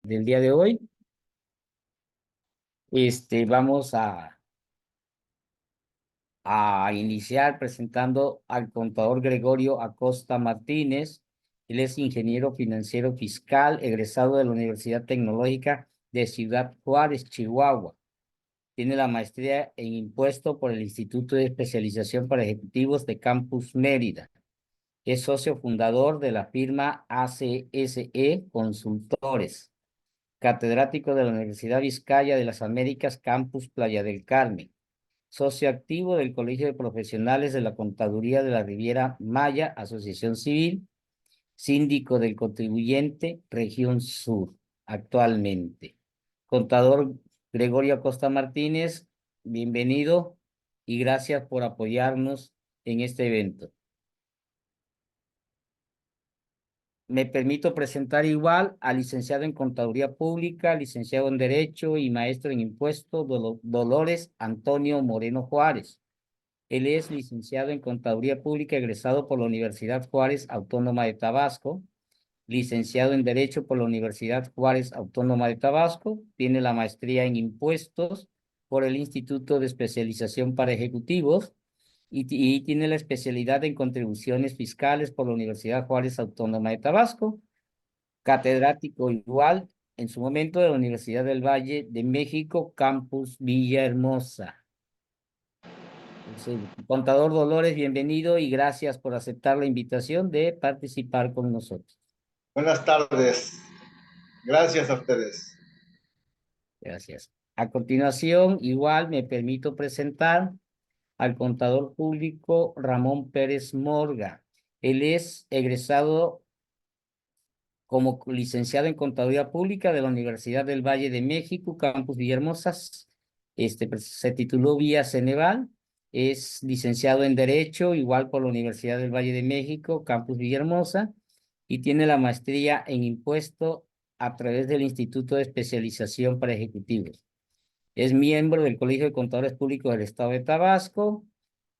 Del día de hoy. Vamos a iniciar presentando al contador Gregorio Acosta Martínez. Él es ingeniero financiero fiscal, egresado de la Universidad Tecnológica de Ciudad Juárez, Chihuahua. Tiene la maestría en impuesto por el Instituto de Especialización para Ejecutivos de Campus Mérida. Es socio fundador de la firma ACSE Consultores, catedrático de la Universidad Vizcaya de las Américas, Campus Playa del Carmen, socio activo del Colegio de Profesionales de la Contaduría de la Riviera Maya, Asociación Civil, síndico del contribuyente, Región Sur, actualmente. Contador Gregorio Acosta Martínez, bienvenido y gracias por apoyarnos en este evento. Me permito presentar igual al licenciado en Contaduría Pública, licenciado en Derecho y maestro en Impuestos, Dolores Antonio Moreno Juárez. Él es licenciado en Contaduría Pública, egresado por la Universidad Juárez Autónoma de Tabasco, licenciado en Derecho por la Universidad Juárez Autónoma de Tabasco, tiene la maestría en Impuestos por el Instituto de Especialización para Ejecutivos y tiene la especialidad en Contribuciones Fiscales por la Universidad Juárez Autónoma de Tabasco, catedrático igual en su momento de la Universidad del Valle de México, Campus Villahermosa. Contador Dolores, bienvenido y gracias por aceptar la invitación de participar con nosotros. Buenas tardes. Gracias a ustedes. Gracias. A continuación, igual me permito presentar al contador público Ramón Pérez Morga. Él es egresado como licenciado en Contaduría Pública de la Universidad del Valle de México, Campus Villahermosa. Se tituló vía Ceneval. Es licenciado en Derecho, igual por la Universidad del Valle de México, Campus Villahermosa, y tiene la maestría en Impuesto a través del Instituto de Especialización para Ejecutivos. Es miembro del Colegio de Contadores Públicos del Estado de Tabasco,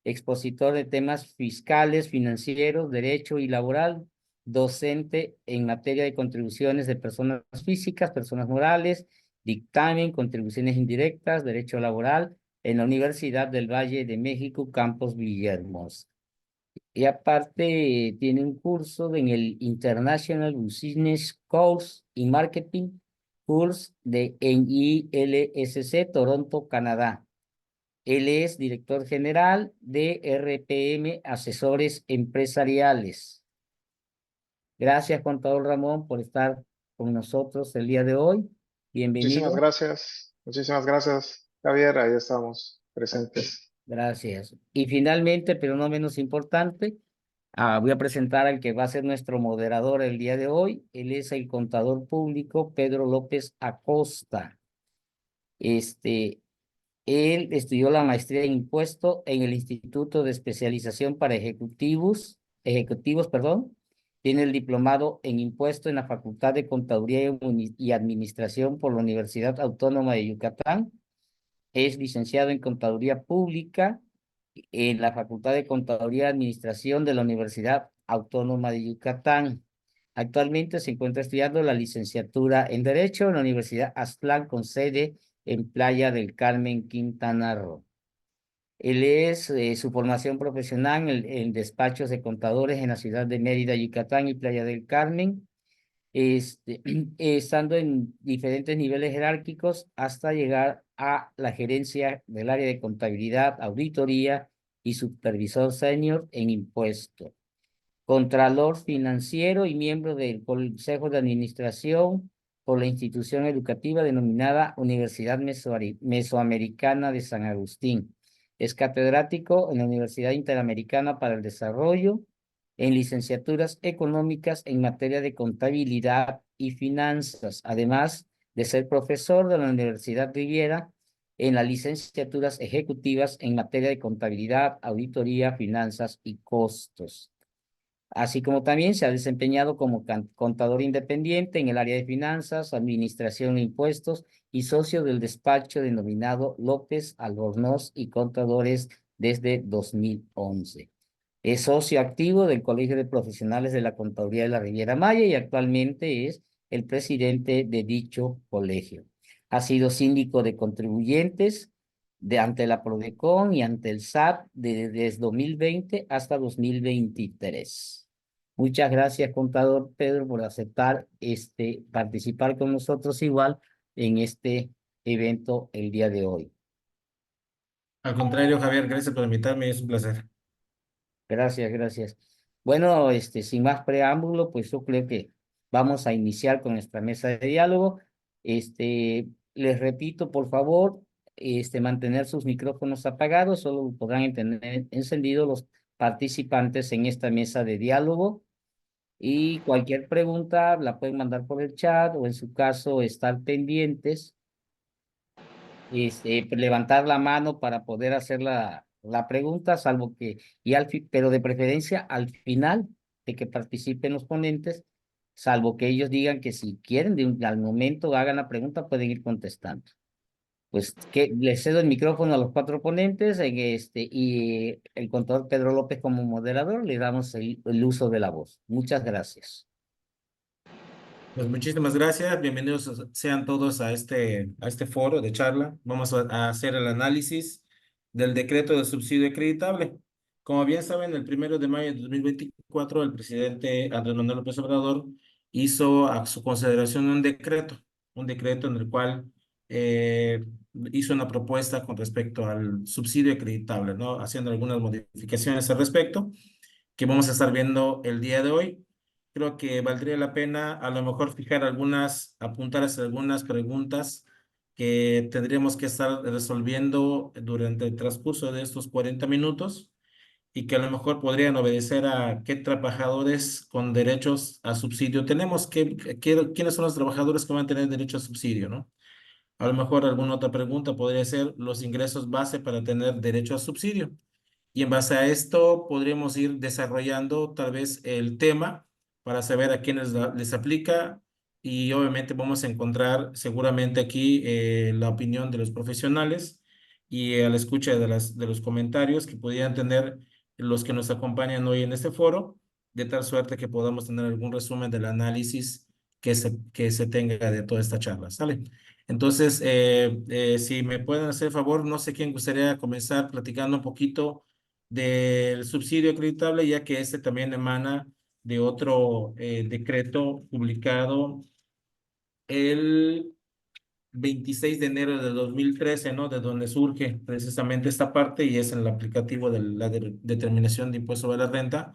expositor de temas fiscales, financieros, derecho y laboral, docente en materia de contribuciones de personas físicas, personas morales, dictamen, contribuciones indirectas, derecho laboral, en la Universidad del Valle de México, Campus Villahermosa. Y aparte tiene un curso en el International Business Course in Marketing Course en ILSC, Toronto, Canadá. Él es director general de RPM Asesores Empresariales. Gracias, contador Ramón, por estar con nosotros el día de hoy. Bienvenido. Muchísimas gracias, Javier. Ahí estamos presentes. Gracias. Y finalmente, pero no menos importante, voy a presentar al que va a ser nuestro moderador el día de hoy. Él es el contador público Pedro López Acosta. Él estudió la maestría en impuesto en el Instituto de Especialización para Ejecutivos, perdón. Tiene el diplomado en impuesto en la Facultad de Contaduría y Administración por la Universidad Autónoma de Yucatán. Es licenciado en Contaduría Pública en la Facultad de Contaduría y Administración de la Universidad Autónoma de Yucatán. Actualmente se encuentra estudiando la licenciatura en Derecho en la Universidad Aztlán, con sede en Playa del Carmen, Quintana Roo. Él es su formación profesional en despachos de contadores en la ciudad de Mérida, Yucatán y Playa del Carmen, estando en diferentes niveles jerárquicos hasta llegar a la gerencia del área de contabilidad, auditoría y supervisor senior en impuestos. Contralor financiero y miembro del Consejo de Administración por la institución educativa denominada Universidad Mesoamericana de San Agustín. Es catedrático en la Universidad Interamericana para el Desarrollo, en licenciaturas económicas en materia de contabilidad y finanzas, además de ser profesor de la Universidad Riviera en las licenciaturas ejecutivas en materia de contabilidad, auditoría, finanzas y costos. Así como también se ha desempeñado como contador independiente en el área de finanzas, administración e impuestos y socio del despacho denominado López, Albornoz y Contadores desde 2011. Es socio activo del Colegio de Profesionales de la Contaduría de la Riviera Maya y actualmente es el presidente de dicho colegio. Ha sido síndico de contribuyentes ante la Prodecon y ante el SAT desde 2020 hasta 2023. Muchas gracias, contador Pedro, por aceptar participar con nosotros igual en este evento el día de hoy. Al contrario, Javier, gracias por invitarme, es un placer. Gracias, gracias. Bueno, sin más preámbulo, pues yo creo que vamos a iniciar con nuestra mesa de diálogo. Les repito, por favor, mantener sus micrófonos apagados, solo podrán tener encendidos los participantes en esta mesa de diálogo. Y cualquier pregunta la pueden mandar por el chat o en su caso estar pendientes, levantar la mano para poder hacer la pregunta, salvo que, pero de preferencia al final de que participen los ponentes, salvo que ellos digan que si quieren al momento hagan la pregunta, pueden ir contestando. Pues que les cedo el micrófono a los cuatro ponentes y el contador Pedro López como moderador le damos el uso de la voz. Muchas gracias. Pues muchísimas gracias, bienvenidos sean todos a este foro de charla. Vamos a hacer el análisis del decreto de subsidio acreditable. Como bien saben, el 1 de mayo de 2024, el presidente Andrés Manuel López Obrador hizo a su consideración un decreto en el cual eh, hizo una propuesta con respecto al subsidio acreditable, ¿no? Haciendo algunas modificaciones al respecto que vamos a estar viendo el día de hoy. Creo que valdría la pena a lo mejor apuntar hacia algunas preguntas que tendríamos que estar resolviendo durante el transcurso de estos 40 minutos y que a lo mejor podrían obedecer a qué trabajadores con derechos a subsidio tenemos, quiénes son los trabajadores que van a tener derecho a subsidio, ¿no? A lo mejor alguna otra pregunta podría ser los ingresos base para tener derecho a subsidio. Y en base a esto podríamos ir desarrollando tal vez el tema para saber a quiénes les aplica y obviamente vamos a encontrar seguramente aquí la opinión de los profesionales y a la escucha de los comentarios que pudieran tener los que nos acompañan hoy en este foro, de tal suerte que podamos tener algún resumen del análisis que se tenga de toda esta charla. ¿Sale? Entonces, si me pueden hacer favor, no sé quién gustaría comenzar platicando un poquito del subsidio acreditable, ya que este también emana de otro decreto publicado el 26 de enero de 2013, ¿no? De donde surge precisamente esta parte y es el aplicativo de la determinación de impuesto sobre la renta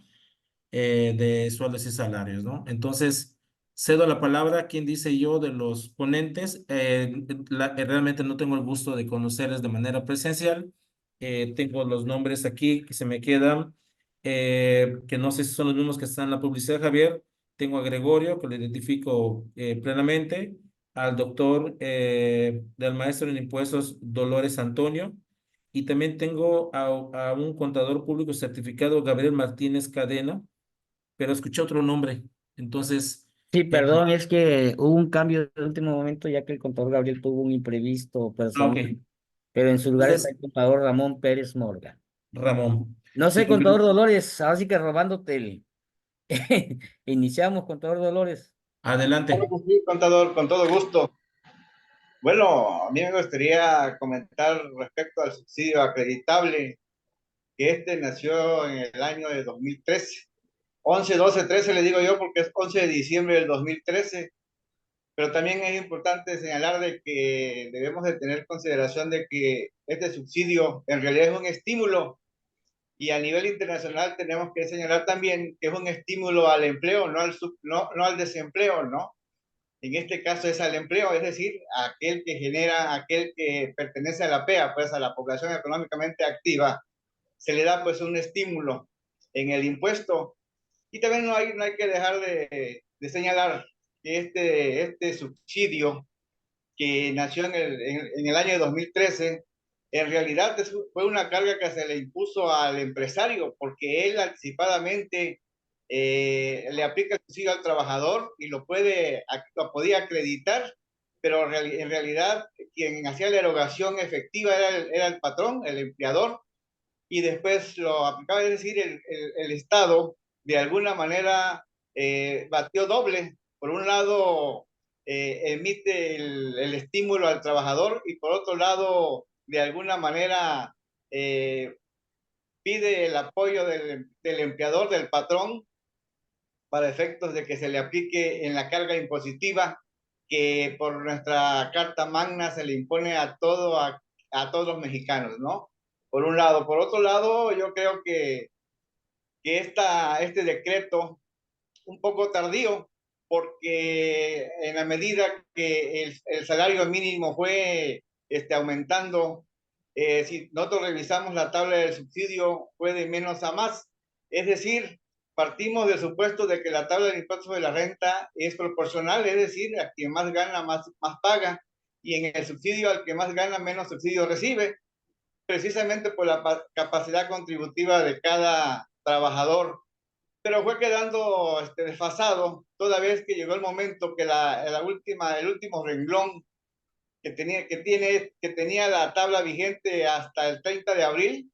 de sueldos y salarios, ¿no? Entonces, cedo la palabra a quien dice yo de los ponentes. Realmente no tengo el gusto de conocerles de manera presencial. Tengo los nombres aquí que se me quedan, que no sé si son los mismos que están en la publicidad, Javier. Tengo a Gregorio, que lo identifico plenamente, al doctor, del maestro en impuestos, Dolores Antonio, y también tengo a un contador público certificado, Gabriel Martínez Cadena, pero escuché otro nombre. Entonces, Sí, eh, perdón, es que hubo un cambio de último momento ya que el contador Gabriel tuvo un imprevisto ok. personal, pero en su lugar está Entonces, el contador Ramón Pérez Morgan. Ramón. No Sí, sé, contador Dolores, ahora sí que robándote el... Iniciamos, contador Dolores. Claro adelante. que sí, contador, con todo gusto. Bueno, a mí me gustaría comentar respecto al subsidio acreditable, que nació en el año de 2013. 11, 12, 13 le digo yo porque es 11 de diciembre del 2013, pero también es importante señalar de que debemos de tener consideración de que este subsidio en realidad es un estímulo y a nivel internacional tenemos que señalar también que es un estímulo al empleo, no al desempleo, ¿no? En este caso es al empleo, es decir, aquel que pertenece a la PEA, pues a la población económicamente activa, se le da pues un estímulo en el impuesto. Y también no hay que dejar de señalar que subsidio que nació en el año 2013, en realidad fue una carga que se le impuso al empresario, porque él anticipadamente le aplica el subsidio al trabajador y lo podía acreditar, pero en realidad quien hacía la erogación efectiva era el patrón, el empleador, y después lo aplicaba, es decir, el Estado de alguna manera batió doble, Por un lado, emite el estímulo al trabajador y por otro lado, de alguna manera, pide el apoyo del empleador, del patrón, para efectos de que se le aplique en la carga impositiva que por nuestra Carta Magna se le impone a todos los mexicanos, ¿no? Por un lado. Por otro lado, yo creo que este decreto, un poco tardío, porque en la medida que el salario mínimo fue aumentando, si nosotros revisamos la tabla del subsidio, fue de menos a más. Es decir, partimos del supuesto de que la tabla del impuesto de la renta es proporcional, es decir, a quien más gana, más paga, y en el subsidio, al que más gana, menos subsidio recibe, precisamente por la capacidad contributiva de cada trabajador, pero fue quedando desfasado toda vez que llegó el momento que el último renglón que tenía la tabla vigente hasta el 30 de abril,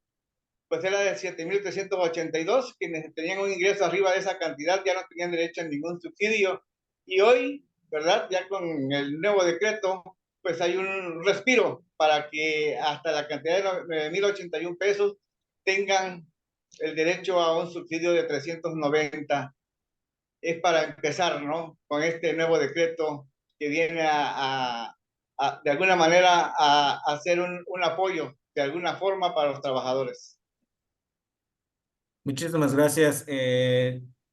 pues era de 7,382. Quienes tenían un ingreso arriba de esa cantidad ya no tenían derecho a ningún subsidio. Y hoy, ¿verdad? Ya con el nuevo decreto, pues hay un respiro para que hasta la cantidad de 9,081 pesos tengan el derecho a un subsidio de 390. Es para empezar, ¿no? Con este nuevo decreto que viene de alguna manera a hacer un apoyo de alguna forma para los trabajadores. Muchísimas gracias,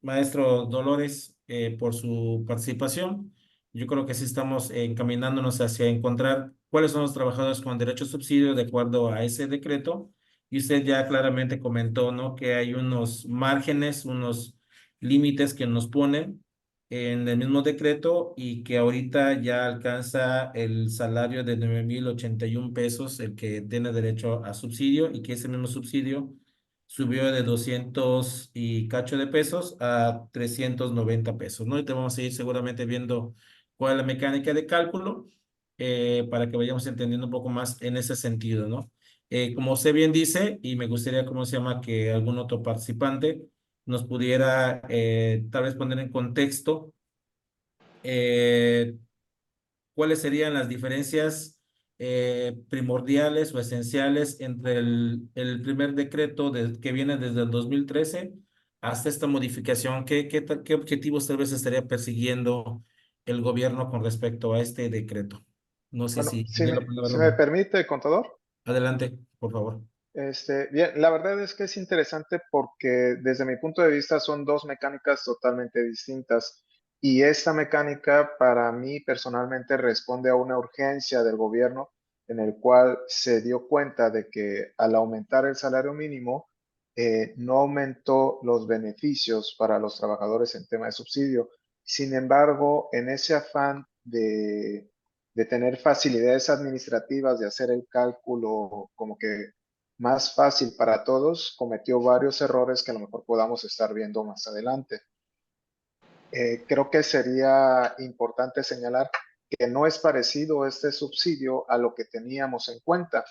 maestro Dolores, por su participación. Yo creo que sí estamos encaminándonos hacia encontrar cuáles son los trabajadores con derecho a subsidio de acuerdo a ese decreto. Y usted ya claramente comentó, ¿no?, que hay unos márgenes, unos límites que nos ponen en el mismo decreto y que ahorita ya alcanza el salario de 9,081 pesos el que tiene derecho a subsidio, y que ese mismo subsidio subió de 200 y cacho de pesos a 390 pesos, ¿no? Y te vamos a ir seguramente viendo cuál es la mecánica de cálculo, para que vayamos entendiendo un poco más en ese sentido, ¿no? Como usted bien dice, y me gustaría, ¿cómo se llama?, que algún otro participante nos pudiera tal vez poner en contexto eh, cuáles serían las diferencias primordiales o esenciales entre el primer decreto que viene desde el 2013 hasta esta modificación. ¿Qué objetivos tal vez estaría persiguiendo el gobierno con respecto a este decreto? No sé Bueno, si ya la si palabra. me permite, contador. Adelante, por favor. Bien, la verdad es que es interesante porque desde mi punto de vista son dos mecánicas totalmente distintas y esta mecánica para mí personalmente responde a una urgencia del gobierno en el cual se dio cuenta de que al aumentar el salario mínimo no aumentó los beneficios para los trabajadores en tema de subsidio. Sin embargo, en ese afán de tener facilidades administrativas, de hacer el cálculo como que más fácil para todos, cometió varios errores que a lo mejor podamos estar viendo más adelante. Creo que sería importante señalar que no es parecido este subsidio a lo que teníamos en cuenta.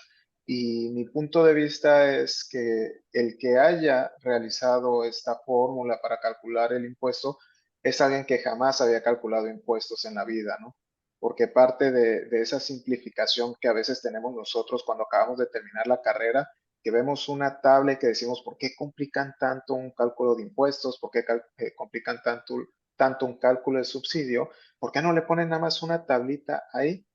Y mi punto de vista es que el que haya realizado esta fórmula para calcular el impuesto es alguien que jamás había calculado impuestos en la vida, ¿no? Porque parte de esa simplificación que a veces tenemos nosotros cuando acabamos de terminar la carrera, que vemos una tabla y que decimos, ¿por qué complican tanto un cálculo de impuestos? ¿Por qué complican tanto un cálculo de subsidio? ¿Por qué no le ponen nada más una tablita ahí?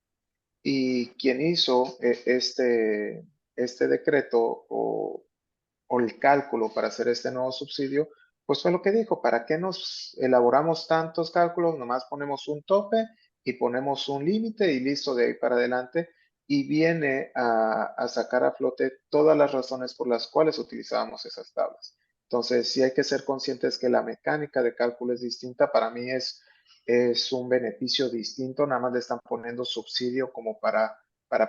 Y quien hizo este decreto o el cálculo para hacer este nuevo subsidio, pues fue lo que dijo: ¿para qué nos elaboramos tantos cálculos? Nomás ponemos un tope y ponemos un límite y listo, de ahí para adelante. Y viene a sacar a flote todas las razones por las cuales utilizábamos esas tablas. Entonces, sí hay que ser conscientes que la mecánica de cálculo es distinta. Para mí es un beneficio distinto, nada más le están poniendo subsidio como para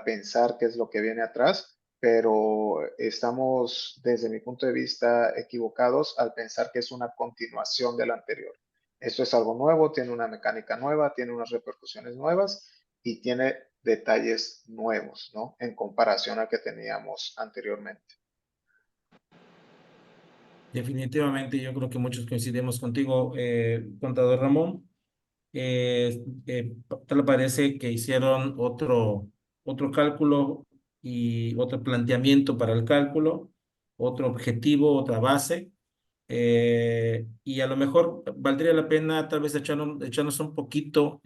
pensar qué es lo que viene atrás, pero estamos, desde mi punto de vista, equivocados al pensar que es una continuación del anterior. Esto es algo nuevo, tiene una mecánica nueva, tiene unas repercusiones nuevas y tiene detalles nuevos, ¿no? En comparación al que teníamos anteriormente. Definitivamente, yo creo que muchos coincidimos contigo, contador Ramón. tal parece que hicieron otro cálculo y otro planteamiento para el cálculo, otro objetivo, otra base. Y a lo mejor valdría la pena tal vez echarnos un poquito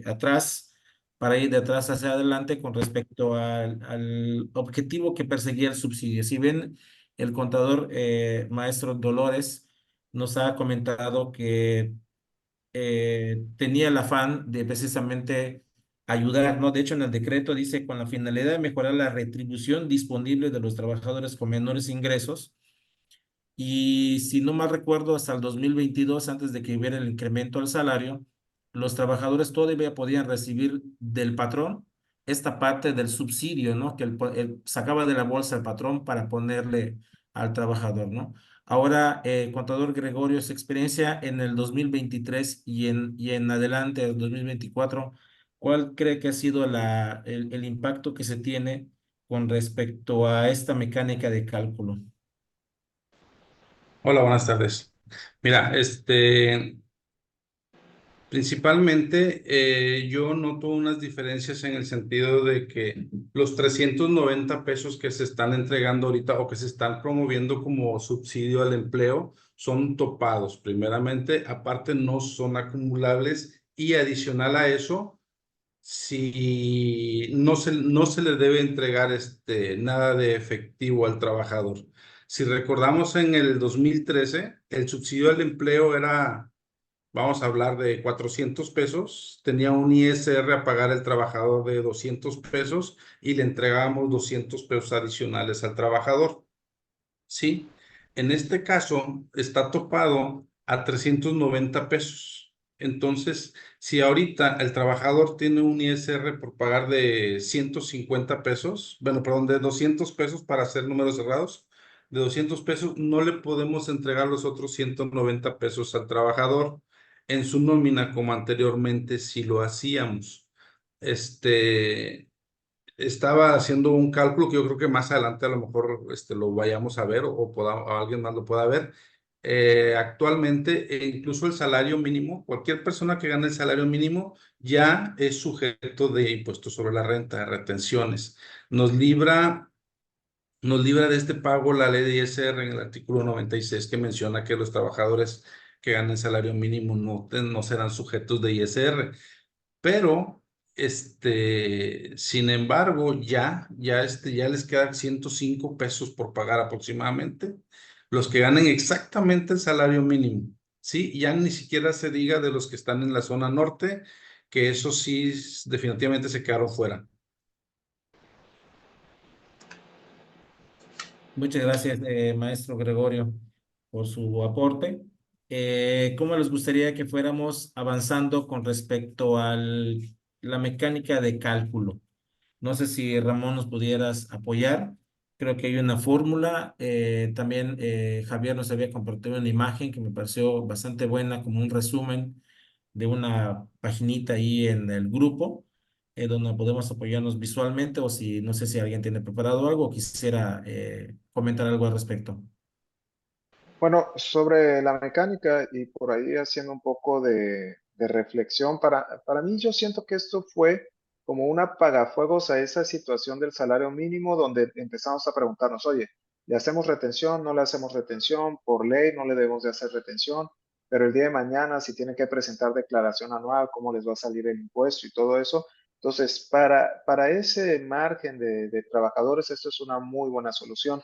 atrás para ir de atrás hacia adelante con respecto al objetivo que perseguía el subsidio. Si bien el contador maestro Dolores nos ha comentado que tenía el afán de precisamente ayudar, ¿no? De hecho, en el decreto dice con la finalidad de mejorar la retribución disponible de los trabajadores con menores ingresos y si no mal recuerdo, hasta el 2022, antes de que hubiera el incremento al salario, los trabajadores todavía podían recibir del patrón esta parte del subsidio, ¿no? Que sacaba de la bolsa el patrón para ponerle al trabajador, ¿no? Ahora, contador Gregorio, su experiencia en el 2023 y en adelante, el 2024, ¿cuál cree que ha sido el impacto que se tiene con respecto a esta mecánica de cálculo? Hola, buenas tardes. Mira, principalmente yo noto unas diferencias en el sentido de que los 390 pesos que se están entregando ahorita o que se están promoviendo como subsidio al empleo son topados, primeramente, aparte no son acumulables y adicional a eso, si no se le debe entregar nada de efectivo al trabajador. Si recordamos en el 2013, el subsidio al empleo era, vamos a hablar de 400 pesos, tenía un ISR a pagar el trabajador de 200 pesos y le entregábamos 200 pesos adicionales al trabajador. Sí, en este caso está topado a 390 pesos. Entonces, si ahorita el trabajador tiene un ISR por pagar de 150 pesos, bueno, perdón, de 200 pesos para hacer números cerrados, de 200 pesos no le podemos entregar los otros 190 pesos al trabajador en su nómina como anteriormente si lo hacíamos. Estaba haciendo un cálculo que yo creo que más adelante a lo mejor lo vayamos a ver o alguien más lo pueda ver. Actualmente, incluso el salario mínimo, cualquier persona que gane el salario mínimo ya es sujeto de impuestos sobre la renta, de retenciones. Nos libra de este pago la ley de ISR en el artículo 96 que menciona que los trabajadores que ganen salario mínimo no serán sujetos de ISR. Pero, sin embargo, ya les quedan 105 pesos por pagar aproximadamente. Los que ganen exactamente el salario mínimo, ¿sí? Ya ni siquiera se diga de los que están en la zona norte, que eso sí definitivamente se quedaron fuera. Muchas gracias, maestro Gregorio, por su aporte. ¿Cómo les gustaría que fuéramos avanzando con respecto a la mecánica de cálculo? No sé si Ramón nos pudieras apoyar. Creo que hay una fórmula. También Javier nos había compartido una imagen que me pareció bastante buena, como un resumen de una paginita ahí en el grupo, donde podemos apoyarnos visualmente o si no sé si alguien tiene preparado algo o quisiera comentar algo al respecto. Bueno, sobre la mecánica y por ahí haciendo un poco de reflexión, para mí yo siento que esto fue como un apagafuegos a esa situación del salario mínimo donde empezamos a preguntarnos, oye, ¿le hacemos retención? ¿No le hacemos retención? Por ley no le debemos de hacer retención, pero el día de mañana si tienen que presentar declaración anual, ¿cómo les va a salir el impuesto y todo eso? Entonces, para ese margen de trabajadores, esto es una muy buena solución,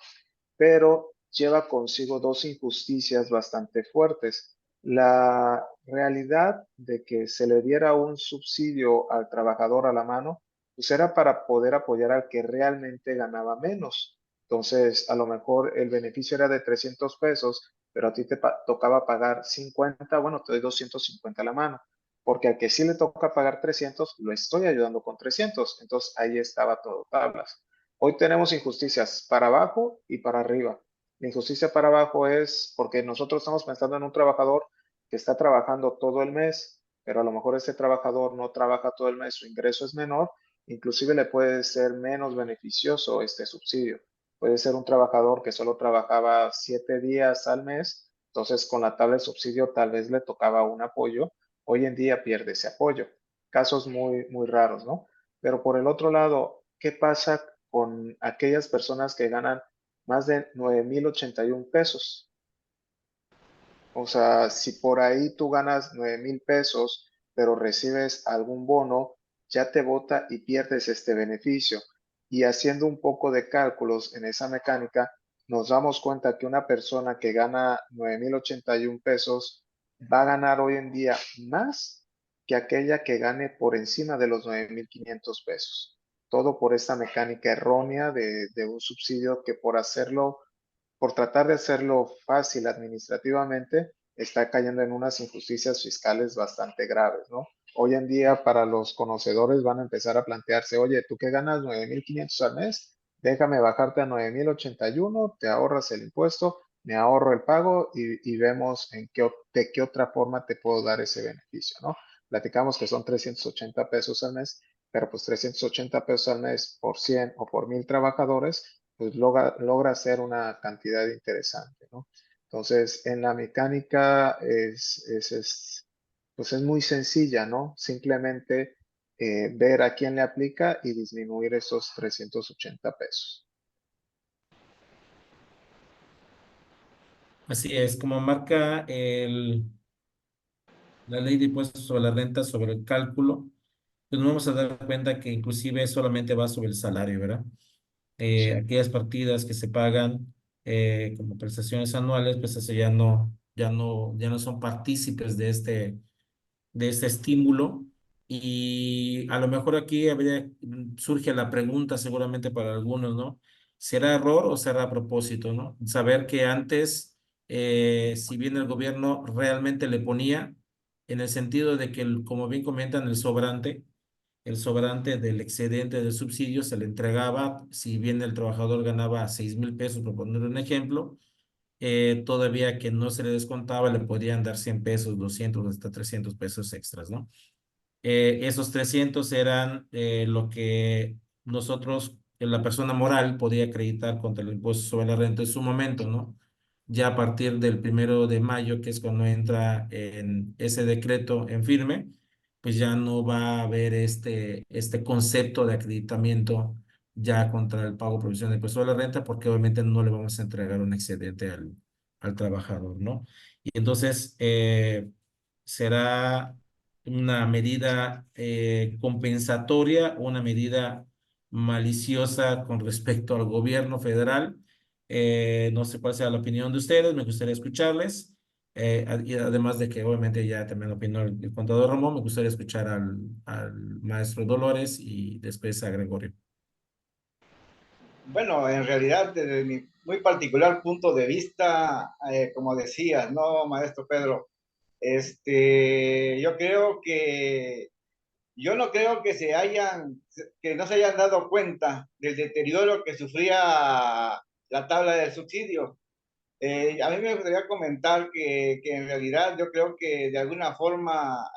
pero lleva consigo dos injusticias bastante fuertes. La realidad de que se le diera un subsidio al trabajador a la mano, pues era para poder apoyar al que realmente ganaba menos. Entonces, a lo mejor el beneficio era de 300 pesos, pero a ti te tocaba pagar 50, bueno, te doy 250 a la mano, porque al que sí le toca pagar 300, lo estoy ayudando con 300. Entonces, ahí estaba todo tablas. Hoy tenemos injusticias para abajo y para arriba. La injusticia para abajo es porque nosotros estamos pensando en un trabajador que está trabajando todo el mes, pero a lo mejor ese trabajador no trabaja todo el mes, su ingreso es menor, inclusive le puede ser menos beneficioso este subsidio. Puede ser un trabajador que solo trabajaba 7 días al mes, entonces con la tabla de subsidio tal vez le tocaba un apoyo, hoy en día pierde ese apoyo. Casos muy, muy raros, ¿no? Pero por el otro lado, ¿qué pasa con aquellas personas que ganan más de 9,081 pesos? O sea, si por ahí tú ganas 9,000 pesos, pero recibes algún bono, ya te bota y pierdes este beneficio. Y haciendo un poco de cálculos en esa mecánica, nos damos cuenta que una persona que gana 9,081 pesos va a ganar hoy en día más que aquella que gane por encima de los 9,500 pesos. Todo por esta mecánica errónea de un subsidio que por tratar de hacerlo fácil administrativamente, está cayendo en unas injusticias fiscales bastante graves, ¿no? Hoy en día, para los conocedores van a empezar a plantearse, oye, tú que ganas 9,500 al mes, déjame bajarte a 9,081, te ahorras el impuesto, me ahorro el pago y vemos de qué otra forma te puedo dar ese beneficio, ¿no? Platicamos que son 380 pesos al mes, pero pues 380 pesos al mes por 100 o por 1,000 trabajadores, pues logra ser una cantidad interesante, ¿no? Entonces, en la mecánica pues es muy sencilla, ¿no? Simplemente ver a quién le aplica y disminuir esos 380 pesos. Así es, como marca la ley de impuestos sobre la renta, sobre el cálculo, pues nos vamos a dar cuenta que inclusive solamente va sobre el salario, ¿verdad? Sí, Aquellas partidas que se pagan como prestaciones anuales, pues eso ya no son partícipes de este estímulo. Y a lo mejor aquí surge la pregunta seguramente para algunos, ¿no? ¿Será error o será a propósito, ¿no? Saber que antes, si bien el gobierno realmente le ponía, en el sentido de que, como bien comentan, el sobrante del excedente del subsidio se le entregaba, si bien el trabajador ganaba 6,000 pesos, por poner un ejemplo, todavía que no se le descontaba, le podían dar 100 pesos, 200, hasta 300 pesos extras, ¿no? Esos 300 eran lo que nosotros, la persona moral, podía acreditar contra el impuesto sobre la renta en su momento, ¿no? Ya a partir del 1 de mayo, que es cuando entra en ese decreto en firme, pues ya no va a haber este concepto de acreditamiento ya contra el pago provisional de impuesto sobre la renta, porque obviamente no le vamos a entregar un excedente al trabajador, ¿no? Y entonces será una medida compensatoria, una medida maliciosa con respecto al gobierno federal. No sé cuál sea la opinión de ustedes, me gustaría escucharles. Y además de que obviamente ya también opinó el contador Ramón, me gustaría escuchar al maestro Dolores y después a Gregorio. Bueno, en realidad, desde mi muy particular punto de vista, como decías, ¿no, maestro Pedro? Yo creo que yo no creo que no se hayan dado cuenta del deterioro que sufría la tabla del subsidio. A mí me gustaría comentar que en realidad yo creo que de alguna forma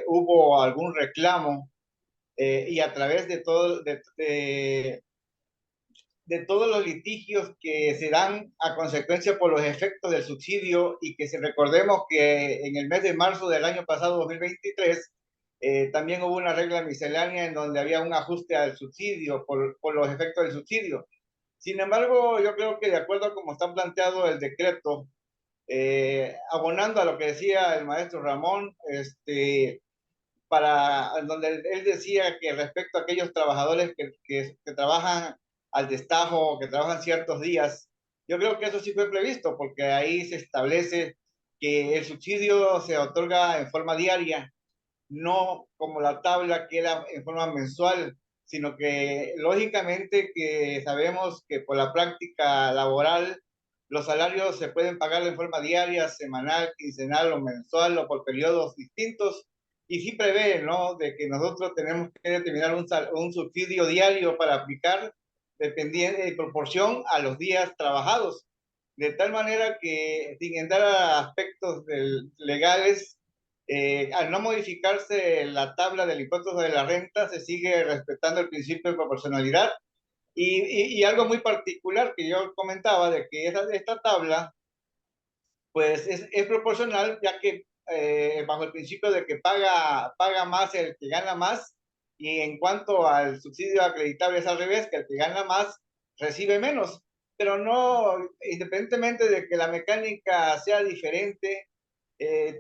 hubo algún reclamo y a través de todos los litigios que se dan a consecuencia por los efectos del subsidio y que si recordemos que en el mes de marzo del año pasado, 2023, también hubo una regla miscelánea en donde había un ajuste al subsidio por los efectos del subsidio. Sin embargo, yo creo que de acuerdo a cómo está planteado el decreto, abonando a lo que decía el maestro Ramón, donde él decía que respecto a aquellos trabajadores que trabajan al destajo, que trabajan ciertos días, yo creo que eso sí fue previsto, porque ahí se establece que el subsidio se otorga en forma diaria, no como la tabla que era en forma mensual, sino que lógicamente que sabemos que por la práctica laboral los salarios se pueden pagar en forma diaria, semanal, quincenal o mensual o por periodos distintos y sí prevé, ¿no?, de que nosotros tenemos que determinar un subsidio diario para aplicar dependiendo en proporción a los días trabajados, de tal manera que sin entrar a aspectos legales, al no modificarse la tabla del impuesto de la renta, se sigue respetando el principio de proporcionalidad. Y algo muy particular que yo comentaba, de que esta tabla pues es proporcional, ya que bajo el principio de que paga más el que gana más, y en cuanto al subsidio acreditable es al revés, que el que gana más recibe menos. Pero no, independientemente de que la mecánica sea diferente,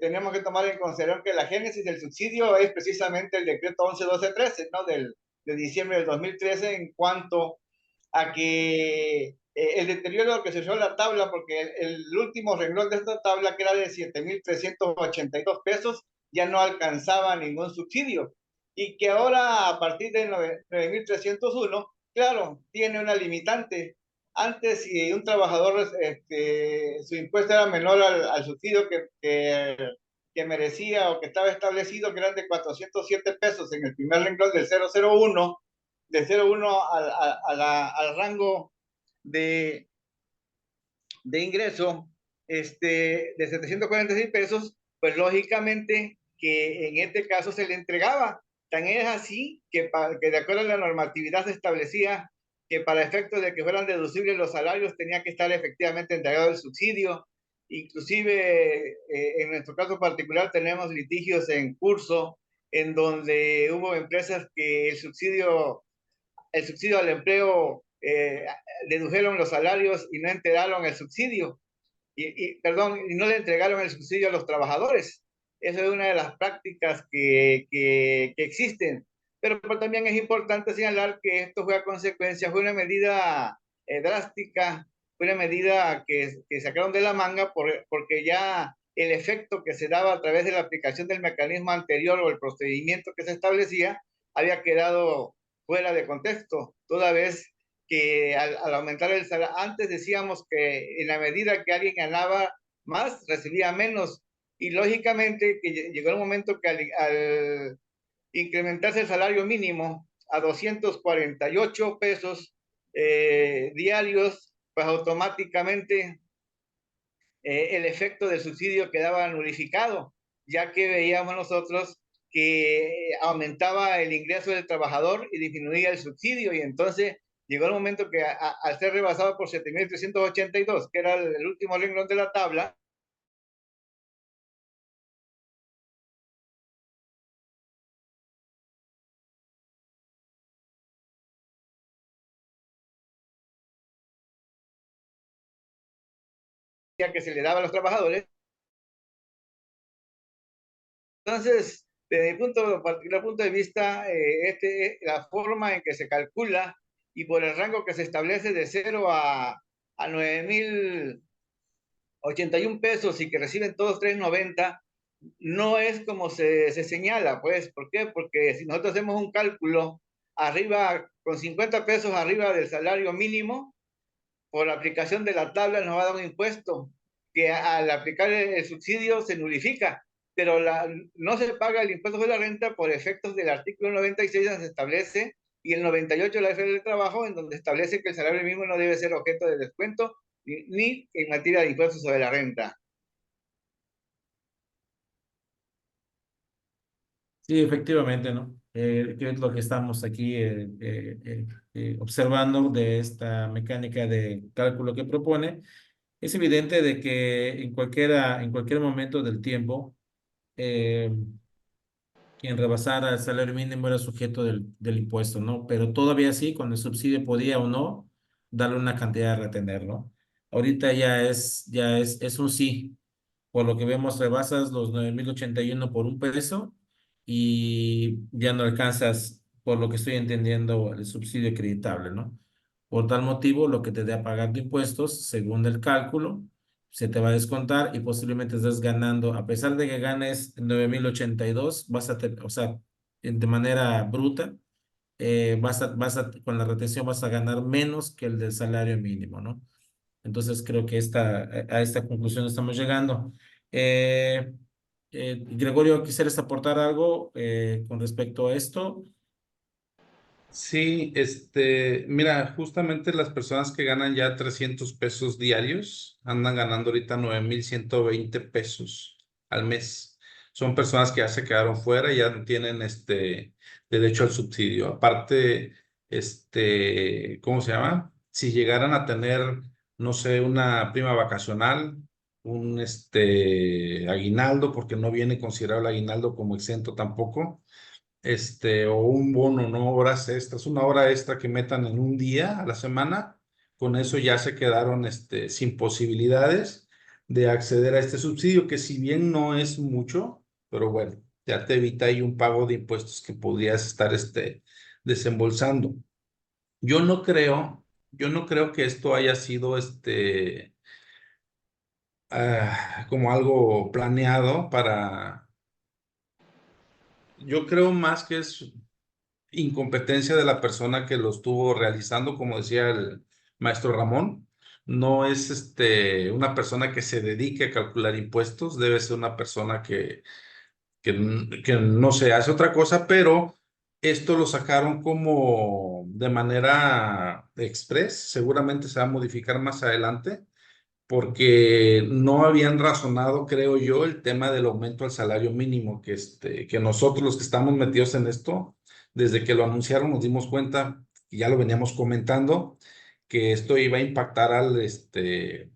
tenemos que tomar en consideración que la génesis del subsidio es precisamente el decreto 11-12-13, ¿no? De diciembre del 2013, en cuanto a que el deterioro que se dio en la tabla, porque el último renglón de esta tabla, que era de 7,382 pesos, ya no alcanzaba ningún subsidio. Y que ahora, a partir de 9,301, claro, tiene una limitante. Antes, si un trabajador, su impuesto era menor al subsidio que merecía o que estaba establecido, que eran de 407 pesos en el primer renglón del 001, de 0,1 al rango de, de ingreso de 746 pesos, pues lógicamente que en este caso se le entregaba. Tan es así que de acuerdo a la normatividad se establecía que para efectos de que fueran deducibles los salarios tenía que estar efectivamente entregado el subsidio. Inclusive en nuestro caso particular tenemos litigios en curso en donde hubo empresas que el subsidio al empleo, dedujeron los salarios y no enteraron el subsidio, perdón, y no le entregaron el subsidio a los trabajadores. Esa es una de las prácticas que existen. Pero también es importante señalar que esto fue a consecuencia, fue una medida drástica, fue una medida que sacaron de la manga porque ya el efecto que se daba a través de la aplicación del mecanismo anterior o el procedimiento que se establecía había quedado fuera de contexto, toda vez que al aumentar el salario, antes decíamos que en la medida que alguien ganaba más, recibía menos, y lógicamente que llegó el momento que al incrementarse el salario mínimo a 248 pesos diarios, pues automáticamente el efecto del subsidio quedaba nulificado, ya que veíamos nosotros que aumentaba el ingreso del trabajador y disminuía el subsidio, y entonces llegó el momento que al ser rebasado por 7,382, que era el último renglón de la tabla, que se le daba a los trabajadores. Entonces, desde mi particular punto de vista, la forma en que se calcula y por el rango que se establece de 0 a 9,081 pesos y que reciben todos 3,90, no es como se señala, pues. ¿Por qué? Porque si nosotros hacemos un cálculo arriba, con 50 pesos arriba del salario mínimo, por la aplicación de la tabla nos va a dar un impuesto que al aplicar el subsidio se nulifica, pero no se paga el impuesto de la renta por efectos del artículo 96 donde se establece, y el 98 de la Ley del Trabajo, en donde establece que el salario mínimo no debe ser objeto de descuento ni en materia de impuestos sobre la renta. Sí, efectivamente, ¿no? Que es lo que estamos aquí observando de esta mecánica de cálculo que propone. Es evidente de que en cualquier momento del tiempo, eh, quien rebasara el salario mínimo era sujeto del impuesto, ¿no? Pero todavía sí, con el subsidio podía o no darle una cantidad a retener, ¿no? Ahorita es un sí. Por lo que vemos, rebasas los 9,081 por un peso y ya no alcanzas, por lo que estoy entendiendo, el subsidio acreditable, ¿no? Por tal motivo, lo que te dé a pagar de impuestos, según el cálculo, se te va a descontar y posiblemente estés ganando, a pesar de que ganes 9,082, o sea, de manera bruta, con la retención vas a ganar menos que el del salario mínimo, ¿no? Entonces creo que a esta conclusión estamos llegando. Eh, Gregorio, ¿quisieras aportar algo con respecto a esto? Sí, mira, justamente las personas que ganan ya 300 pesos diarios andan ganando ahorita 9,120 pesos al mes. Son personas que ya se quedaron fuera y ya no tienen derecho al subsidio. Aparte, ¿cómo se llama? Si llegaran a tener, no sé, una prima vacacional un aguinaldo, porque no viene considerado el aguinaldo como exento tampoco, o un bono, no horas extras, una hora extra que metan en un día a la semana, con eso ya se quedaron sin posibilidades de acceder a este subsidio, que si bien no es mucho, pero bueno, ya te evita ahí un pago de impuestos que podrías estar desembolsando. Yo no creo que esto haya sido como algo planeado yo creo más que es incompetencia de la persona que lo estuvo realizando, como decía el maestro Ramón. No es una persona que se dedique a calcular impuestos, debe ser una persona que no se hace otra cosa, pero esto lo sacaron como de manera express, seguramente se va a modificar más adelante porque no habían razonado, creo yo, el tema del aumento al salario mínimo, que nosotros los que estamos metidos en esto, desde que lo anunciaron nos dimos cuenta, y ya lo veníamos comentando, que esto iba a impactar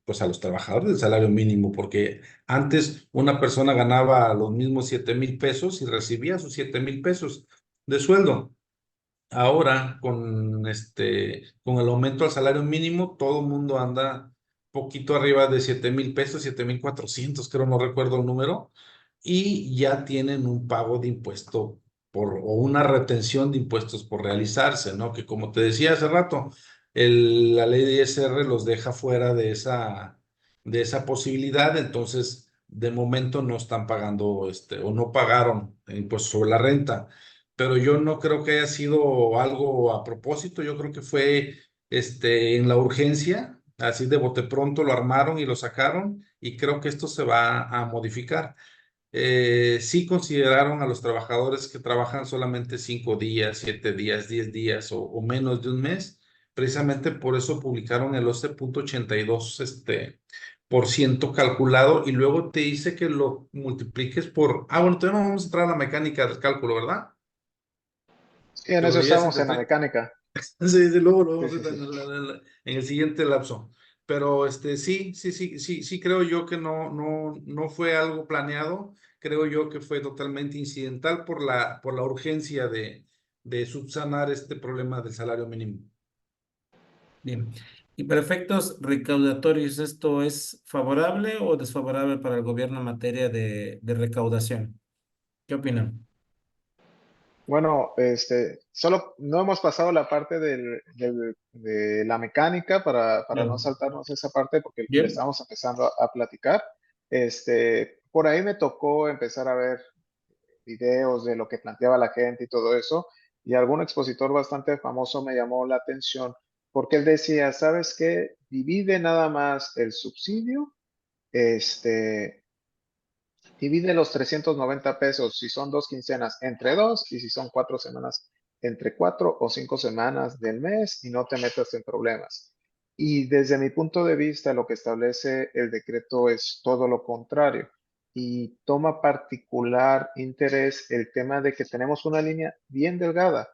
pues a los trabajadores del salario mínimo, porque antes una persona ganaba los mismos 7,000 pesos y recibía sus 7,000 pesos de sueldo. Ahora, con el aumento al salario mínimo, todo el mundo anda poquito arriba de 7,000 pesos, 7,400, creo, no recuerdo el número, y ya tienen un pago de impuesto o una retención de impuestos por realizarse, ¿no? Que como te decía hace rato, la ley de ISR los deja fuera de esa posibilidad, entonces de momento no están pagando, o no pagaron impuestos sobre la renta, pero yo no creo que haya sido algo a propósito, yo creo que fue en la urgencia, así de bote pronto lo armaron y lo sacaron, y creo que esto se va a modificar. Sí consideraron a los trabajadores que trabajan solamente 5 días, 7 días, 10 días o menos de un mes, precisamente por eso publicaron el 11,82 por ciento calculado, y luego te dice que lo multipliques por, bueno, todavía no vamos a entrar a la mecánica del cálculo, ¿verdad? Sí, en eso Pero ya se estamos te en la fue. mecánica. Sí, sí, luego lo Sí, vamos a sí, ver sí. en el siguiente lapso. Pero sí, sí, sí, sí, sí creo yo que no fue algo planeado. Creo yo que fue totalmente incidental por la urgencia de subsanar este problema del salario mínimo. Bien. Y para efectos recaudatorios, ¿esto es favorable o desfavorable para el gobierno en materia de recaudación? ¿Qué opinan? Bueno, solo no hemos pasado la parte de la mecánica para no Claro. saltarnos esa parte porque le Bien. estamos empezando a platicar. Por ahí me tocó empezar a ver videos de lo que planteaba la gente y todo eso, y algún expositor bastante famoso me llamó la atención porque él decía, ¿sabes qué? Divide nada más el subsidio, este, divide los 390 pesos si son 2 quincenas entre dos y si son 4 semanas entre 4 o 5 semanas del mes y no te metas en problemas. Y desde mi punto de vista, lo que establece el decreto es todo lo contrario y toma particular interés el tema de que tenemos una línea bien delgada.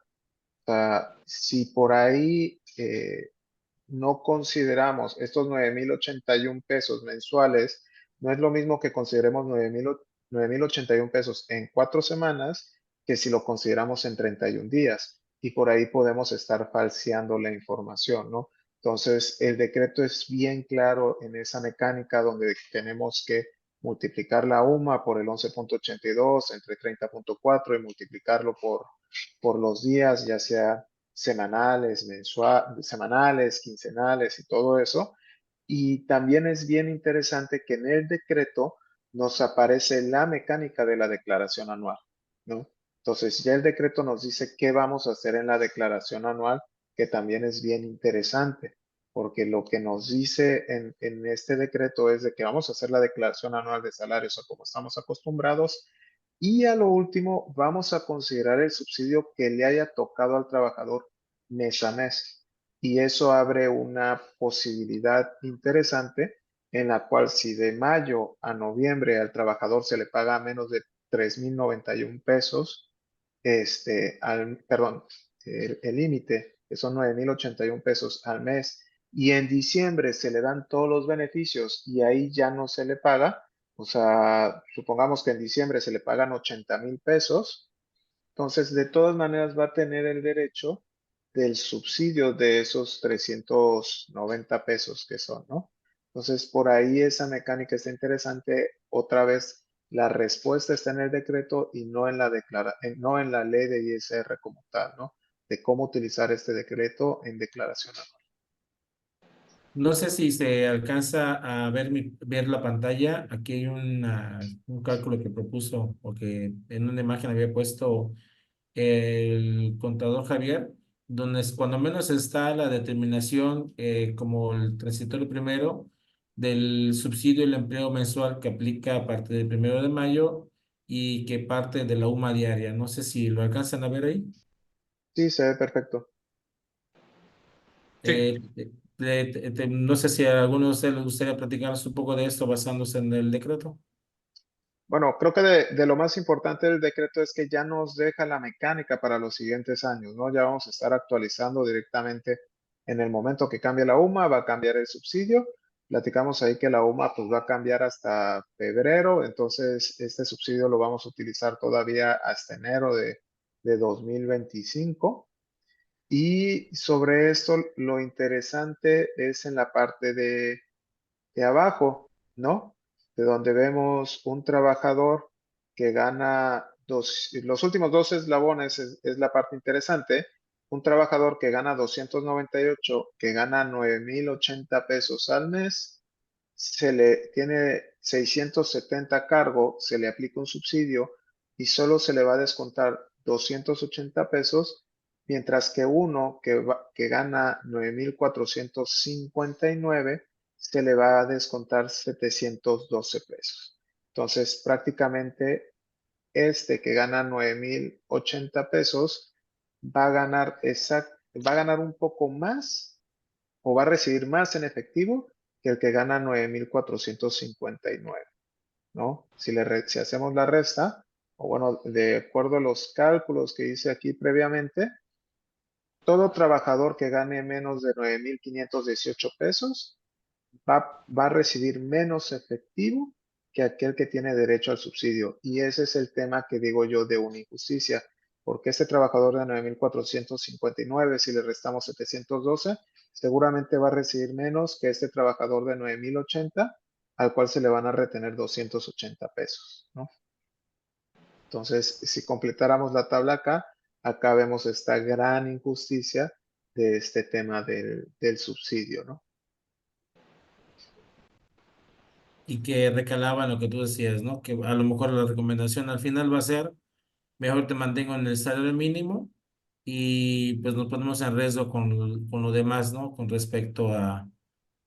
O sea, si por ahí no consideramos estos 9,081 pesos mensuales, no es lo mismo que consideremos 9,081 pesos en 4 semanas que si lo consideramos en 31 días. Y por ahí podemos estar falseando la información, ¿no? Entonces, el decreto es bien claro en esa mecánica donde tenemos que multiplicar la UMA por el 11,82 entre 30,4 y multiplicarlo por los días, ya sea semanales, semanales, quincenales y todo eso. Y también es bien interesante que en el decreto nos aparece la mecánica de la declaración anual, ¿no? Entonces ya el decreto nos dice qué vamos a hacer en la declaración anual, que también es bien interesante, porque lo que nos dice en este decreto es de que vamos a hacer la declaración anual de salarios a como estamos acostumbrados, y a lo último, vamos a considerar el subsidio que le haya tocado al trabajador mes a mes. Y eso abre una posibilidad interesante en la cual si de mayo a noviembre al trabajador se le paga menos de 3,091 pesos, perdón, el límite, que son 9,081 pesos al mes, y en diciembre se le dan todos los beneficios y ahí ya no se le paga, o sea, supongamos que en diciembre se le pagan 80,000 pesos, entonces de todas maneras va a tener el derecho del subsidio de esos 390 pesos que son, ¿no? Entonces, por ahí esa mecánica está interesante. Otra vez, la respuesta está en el decreto y no en no en la ley de ISR como tal, ¿no? De cómo utilizar este decreto en declaración anual. No sé si se alcanza a ver, ver la pantalla. Aquí hay un cálculo que propuso o que en una imagen había puesto el contador Javier, donde cuando menos está la determinación como el transitorio primero del subsidio del empleo mensual que aplica a partir del 1 de mayo y que parte de la UMA diaria. No sé si lo alcanzan a ver ahí. Sí, se ve perfecto. Sí. No sé si a alguno de ustedes les gustaría platicarnos un poco de esto basándose en el decreto. Bueno, creo que de lo más importante del decreto es que ya nos deja la mecánica para los siguientes años, ¿no? Ya vamos a estar actualizando directamente en el momento que cambie la UMA, va a cambiar el subsidio. Platicamos ahí que la UMA pues va a cambiar hasta febrero, entonces este subsidio lo vamos a utilizar todavía hasta enero de 2025. Y sobre esto, lo interesante es en la parte de abajo, ¿no? De donde vemos un trabajador que gana los últimos dos eslabones es la parte interesante. Un trabajador que gana 298, que gana 9,080 pesos al mes, tiene 670 cargo, se le aplica un subsidio y solo se le va a descontar 280 pesos, mientras que uno que gana 9,459 se le va a descontar 712 pesos. Entonces, prácticamente este que gana 9,080 pesos va a ganar un poco más o va a recibir más en efectivo que el que gana 9,459, ¿no? Si hacemos la resta, o bueno, de acuerdo a los cálculos que hice aquí previamente, todo trabajador que gane menos de 9,518 pesos va a recibir menos efectivo que aquel que tiene derecho al subsidio. Y ese es el tema que digo yo de una injusticia, porque este trabajador de 9,459, si le restamos 712, seguramente va a recibir menos que este trabajador de 9,080, al cual se le van a retener 280 pesos, ¿no? Entonces, si completáramos la tabla acá vemos esta gran injusticia de este tema del subsidio, ¿no? Y que recalaba en lo que tú decías, ¿no? Que a lo mejor la recomendación al final va a ser, mejor te mantengo en el salario mínimo y pues nos ponemos en riesgo con lo demás, ¿no? Con respecto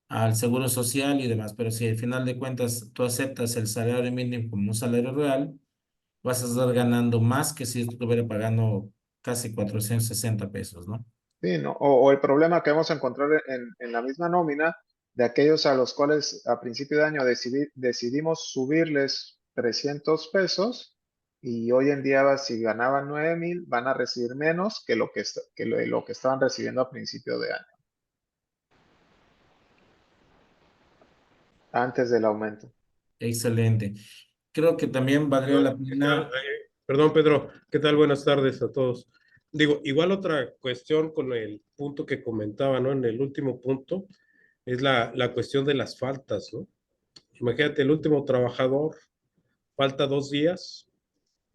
al seguro social y demás. Pero si al final de cuentas tú aceptas el salario mínimo como un salario real, vas a estar ganando más que si estuviera pagando casi 460 pesos, ¿no? Sí, ¿no? O el problema que vamos a encontrar en la misma nómina de aquellos a los cuales a principio de año decidimos subirles 300 pesos y hoy en día si ganaban 9,000 van a recibir menos que lo que estaban recibiendo a principio de año, antes del aumento. Excelente. Creo que también valdría la ¿Qué tal? pena. Perdón, Pedro. ¿Qué tal? Buenas tardes a todos. Digo, igual otra cuestión con el punto que comentaba, ¿no? En el último punto, es la cuestión de las faltas, ¿no? Imagínate, el último trabajador falta 2 días,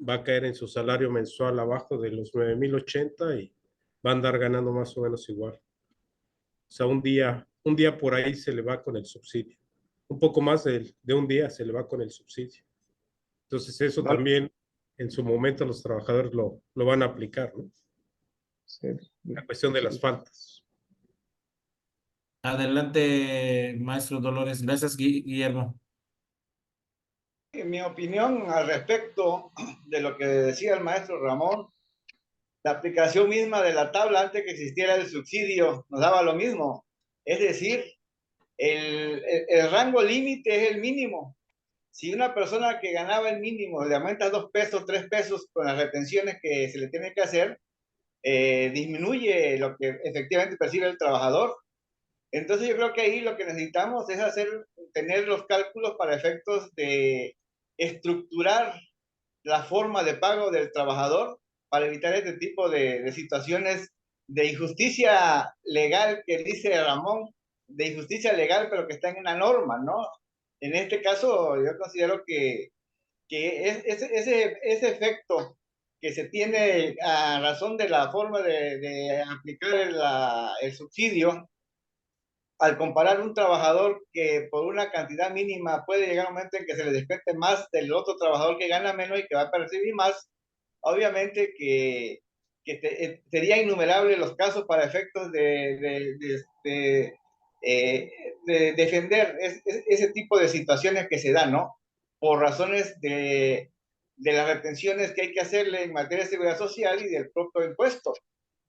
va a caer en su salario mensual abajo de los 9,080 y va a andar ganando más o menos igual. O sea, un día por ahí se le va con el subsidio. Un poco más de un día se le va con el subsidio. Entonces eso ¿No? también en su momento los trabajadores lo van a aplicar, ¿no? Sí, La cuestión de las sí. faltas. Adelante, maestro Dolores. Gracias, Guillermo. En mi opinión al respecto de lo que decía el maestro Ramón, la aplicación misma de la tabla antes que existiera el subsidio nos daba lo mismo. Es decir, el rango límite es el mínimo. Si una persona que ganaba el mínimo le aumentas 2 pesos, 3 pesos con las retenciones que se le tiene que hacer, disminuye lo que efectivamente percibe el trabajador. Entonces yo creo que ahí lo que necesitamos es tener los cálculos para efectos de estructurar la forma de pago del trabajador para evitar este tipo de situaciones de injusticia legal que dice Ramón, de injusticia legal, pero que están en la norma, ¿no? En este caso, yo considero que ese efecto que se tiene a razón de la forma de aplicar el subsidio, al comparar un trabajador que por una cantidad mínima puede llegar a un momento en que se le descuente más del otro trabajador que gana menos y que va a percibir más, obviamente sería innumerable los casos para efectos de defender ese tipo de situaciones que se dan, ¿no? Por razones de las retenciones que hay que hacerle en materia de seguridad social y del propio impuesto.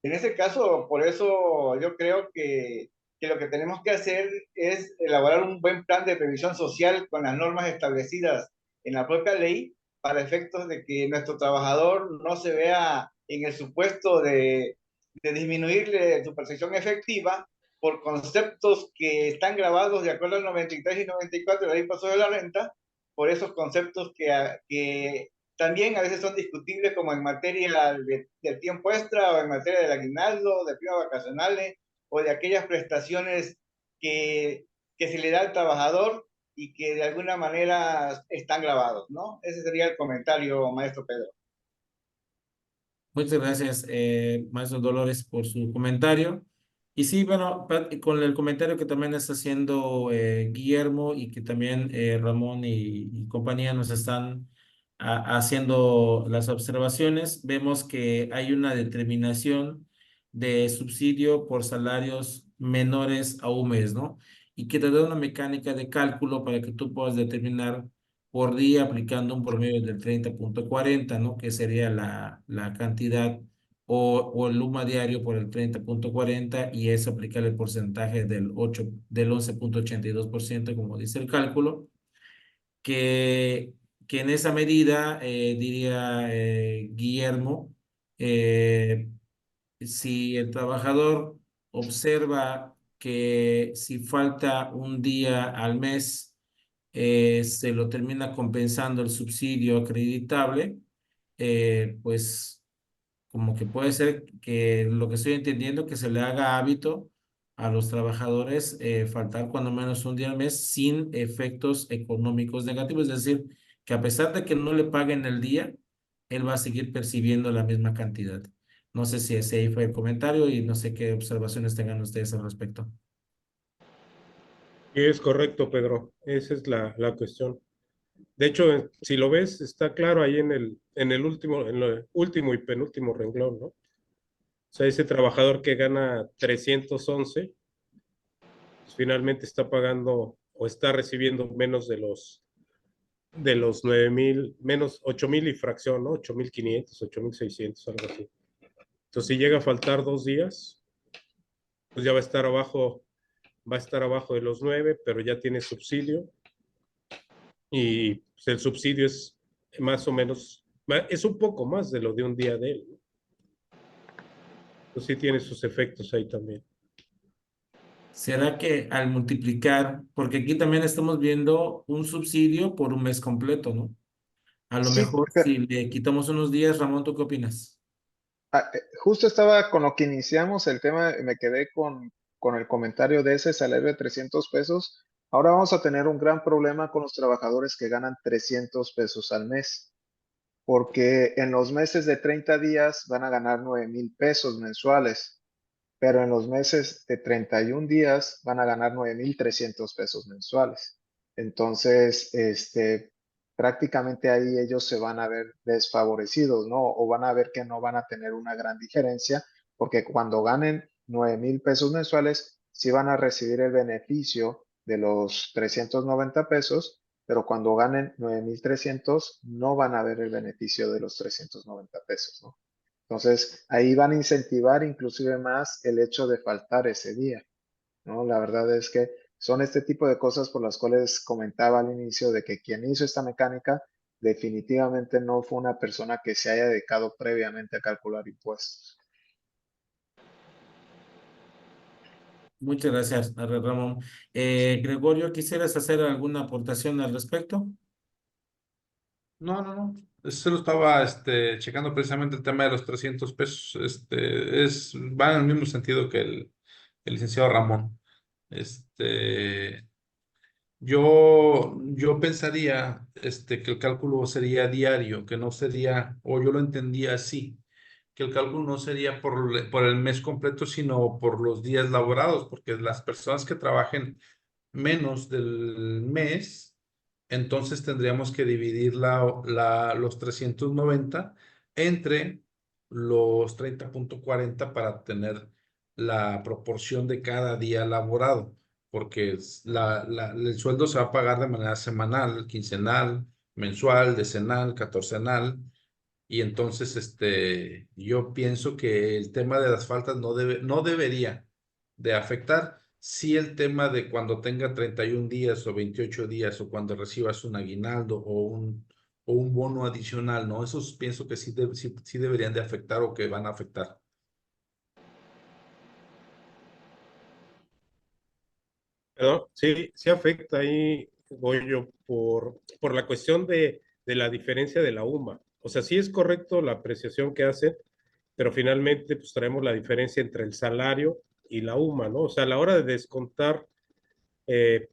En ese caso, por eso yo creo que lo que tenemos que hacer es elaborar un buen plan de previsión social con las normas establecidas en la propia ley para efectos de que nuestro trabajador no se vea en el supuesto de disminuirle su percepción efectiva por conceptos que están grabados de acuerdo al 93 y 94 de la ley paso de la renta, por esos conceptos que también a veces son discutibles como en materia del tiempo extra o en materia del aguinaldo, de primas vacacionales o de aquellas prestaciones que se le da al trabajador y que de alguna manera están grabados, ¿no? Ese sería el comentario, maestro Pedro. Muchas gracias, maestro Dolores, por su comentario. Y sí, bueno, con el comentario que también está haciendo Guillermo y que también Ramón y compañía nos están haciendo las observaciones, vemos que hay una determinación de subsidio por salarios menores a un mes, ¿no? Y que te da una mecánica de cálculo para que tú puedas determinar por día aplicando un promedio del 30,40, ¿no? Que sería la cantidad o el luma diario por el 30,40 y eso aplicar el porcentaje del 11,82%, como dice el cálculo, que, que en esa medida, diría Guillermo, eh, si el trabajador observa que si falta un día al mes, se lo termina compensando el subsidio acreditable, pues como que puede ser que lo que estoy entendiendo que se le haga hábito a los trabajadores faltar cuando menos un día al mes sin efectos económicos negativos, es decir, que a pesar de que no le paguen el día, él va a seguir percibiendo la misma cantidad. No sé si ese ahí fue el comentario y no sé qué observaciones tengan ustedes al respecto. Y es correcto, Pedro. Esa es la cuestión. De hecho, si lo ves, está claro ahí en el último y penúltimo renglón, ¿no? O sea, ese trabajador que gana 311, pues finalmente está pagando o está recibiendo menos de los 9,000, menos 8,000 y fracción, ¿no? 8,500, 8,600, algo así. Entonces, si llega a faltar 2 días, pues ya va a estar abajo de los 9, pero ya tiene subsidio y pues, el subsidio es más o menos, es un poco más de lo de un día de él, ¿no? Pues sí tiene sus efectos ahí también. ¿Será que al multiplicar, porque aquí también estamos viendo un subsidio por un mes completo, ¿no? A lo Sí, mejor si le quitamos unos días, Ramón, ¿tú qué opinas? justo estaba con lo que iniciamos el tema, me quedé con el comentario de ese salario de 300 pesos. Ahora vamos a tener un gran problema con los trabajadores que ganan 300 pesos al mes, porque en los meses de 30 días van a ganar 9,000 pesos mensuales, pero en los meses de 31 días van a ganar 9,300 pesos mensuales. Entonces, prácticamente ahí ellos se van a ver desfavorecidos, ¿no? O van a ver que no van a tener una gran diferencia, porque cuando ganen 9,000 pesos mensuales, sí van a recibir el beneficio de los 390 pesos, pero cuando ganen 9,300 no van a ver el beneficio de los 390 pesos, ¿no? Entonces, ahí van a incentivar inclusive más el hecho de faltar ese día, ¿no? La verdad es que son este tipo de cosas por las cuales comentaba al inicio de que quien hizo esta mecánica definitivamente no fue una persona que se haya dedicado previamente a calcular impuestos. Muchas gracias, Ramón. Gregorio, ¿quisieras hacer alguna aportación al respecto? No. Se lo estaba checando precisamente el tema de los 300 pesos. Va en el mismo sentido que el licenciado Ramón. Este, yo pensaría que el cálculo sería diario, que no sería, o yo lo entendía así, que el cálculo no sería por el mes completo, sino por los días laborados, porque las personas que trabajen menos del mes, entonces tendríamos que dividir los 390 entre los 30,40 para tener la proporción de cada día laborado, porque el sueldo se va a pagar de manera semanal, quincenal, mensual, decenal, catorcenal. Y entonces, yo pienso que el tema de las faltas no debería de afectar. Sí, el tema de cuando tenga 31 días o 28 días o cuando recibas un aguinaldo o un bono adicional, ¿no? Esos pienso que sí deberían de afectar o que van a afectar. ¿No? Sí, sí afecta ahí, voy yo, por la cuestión de la diferencia de la UMA. O sea, sí es correcto la apreciación que hacen, pero finalmente pues traemos la diferencia entre el salario y la UMA, ¿no? O sea, a la hora de descontar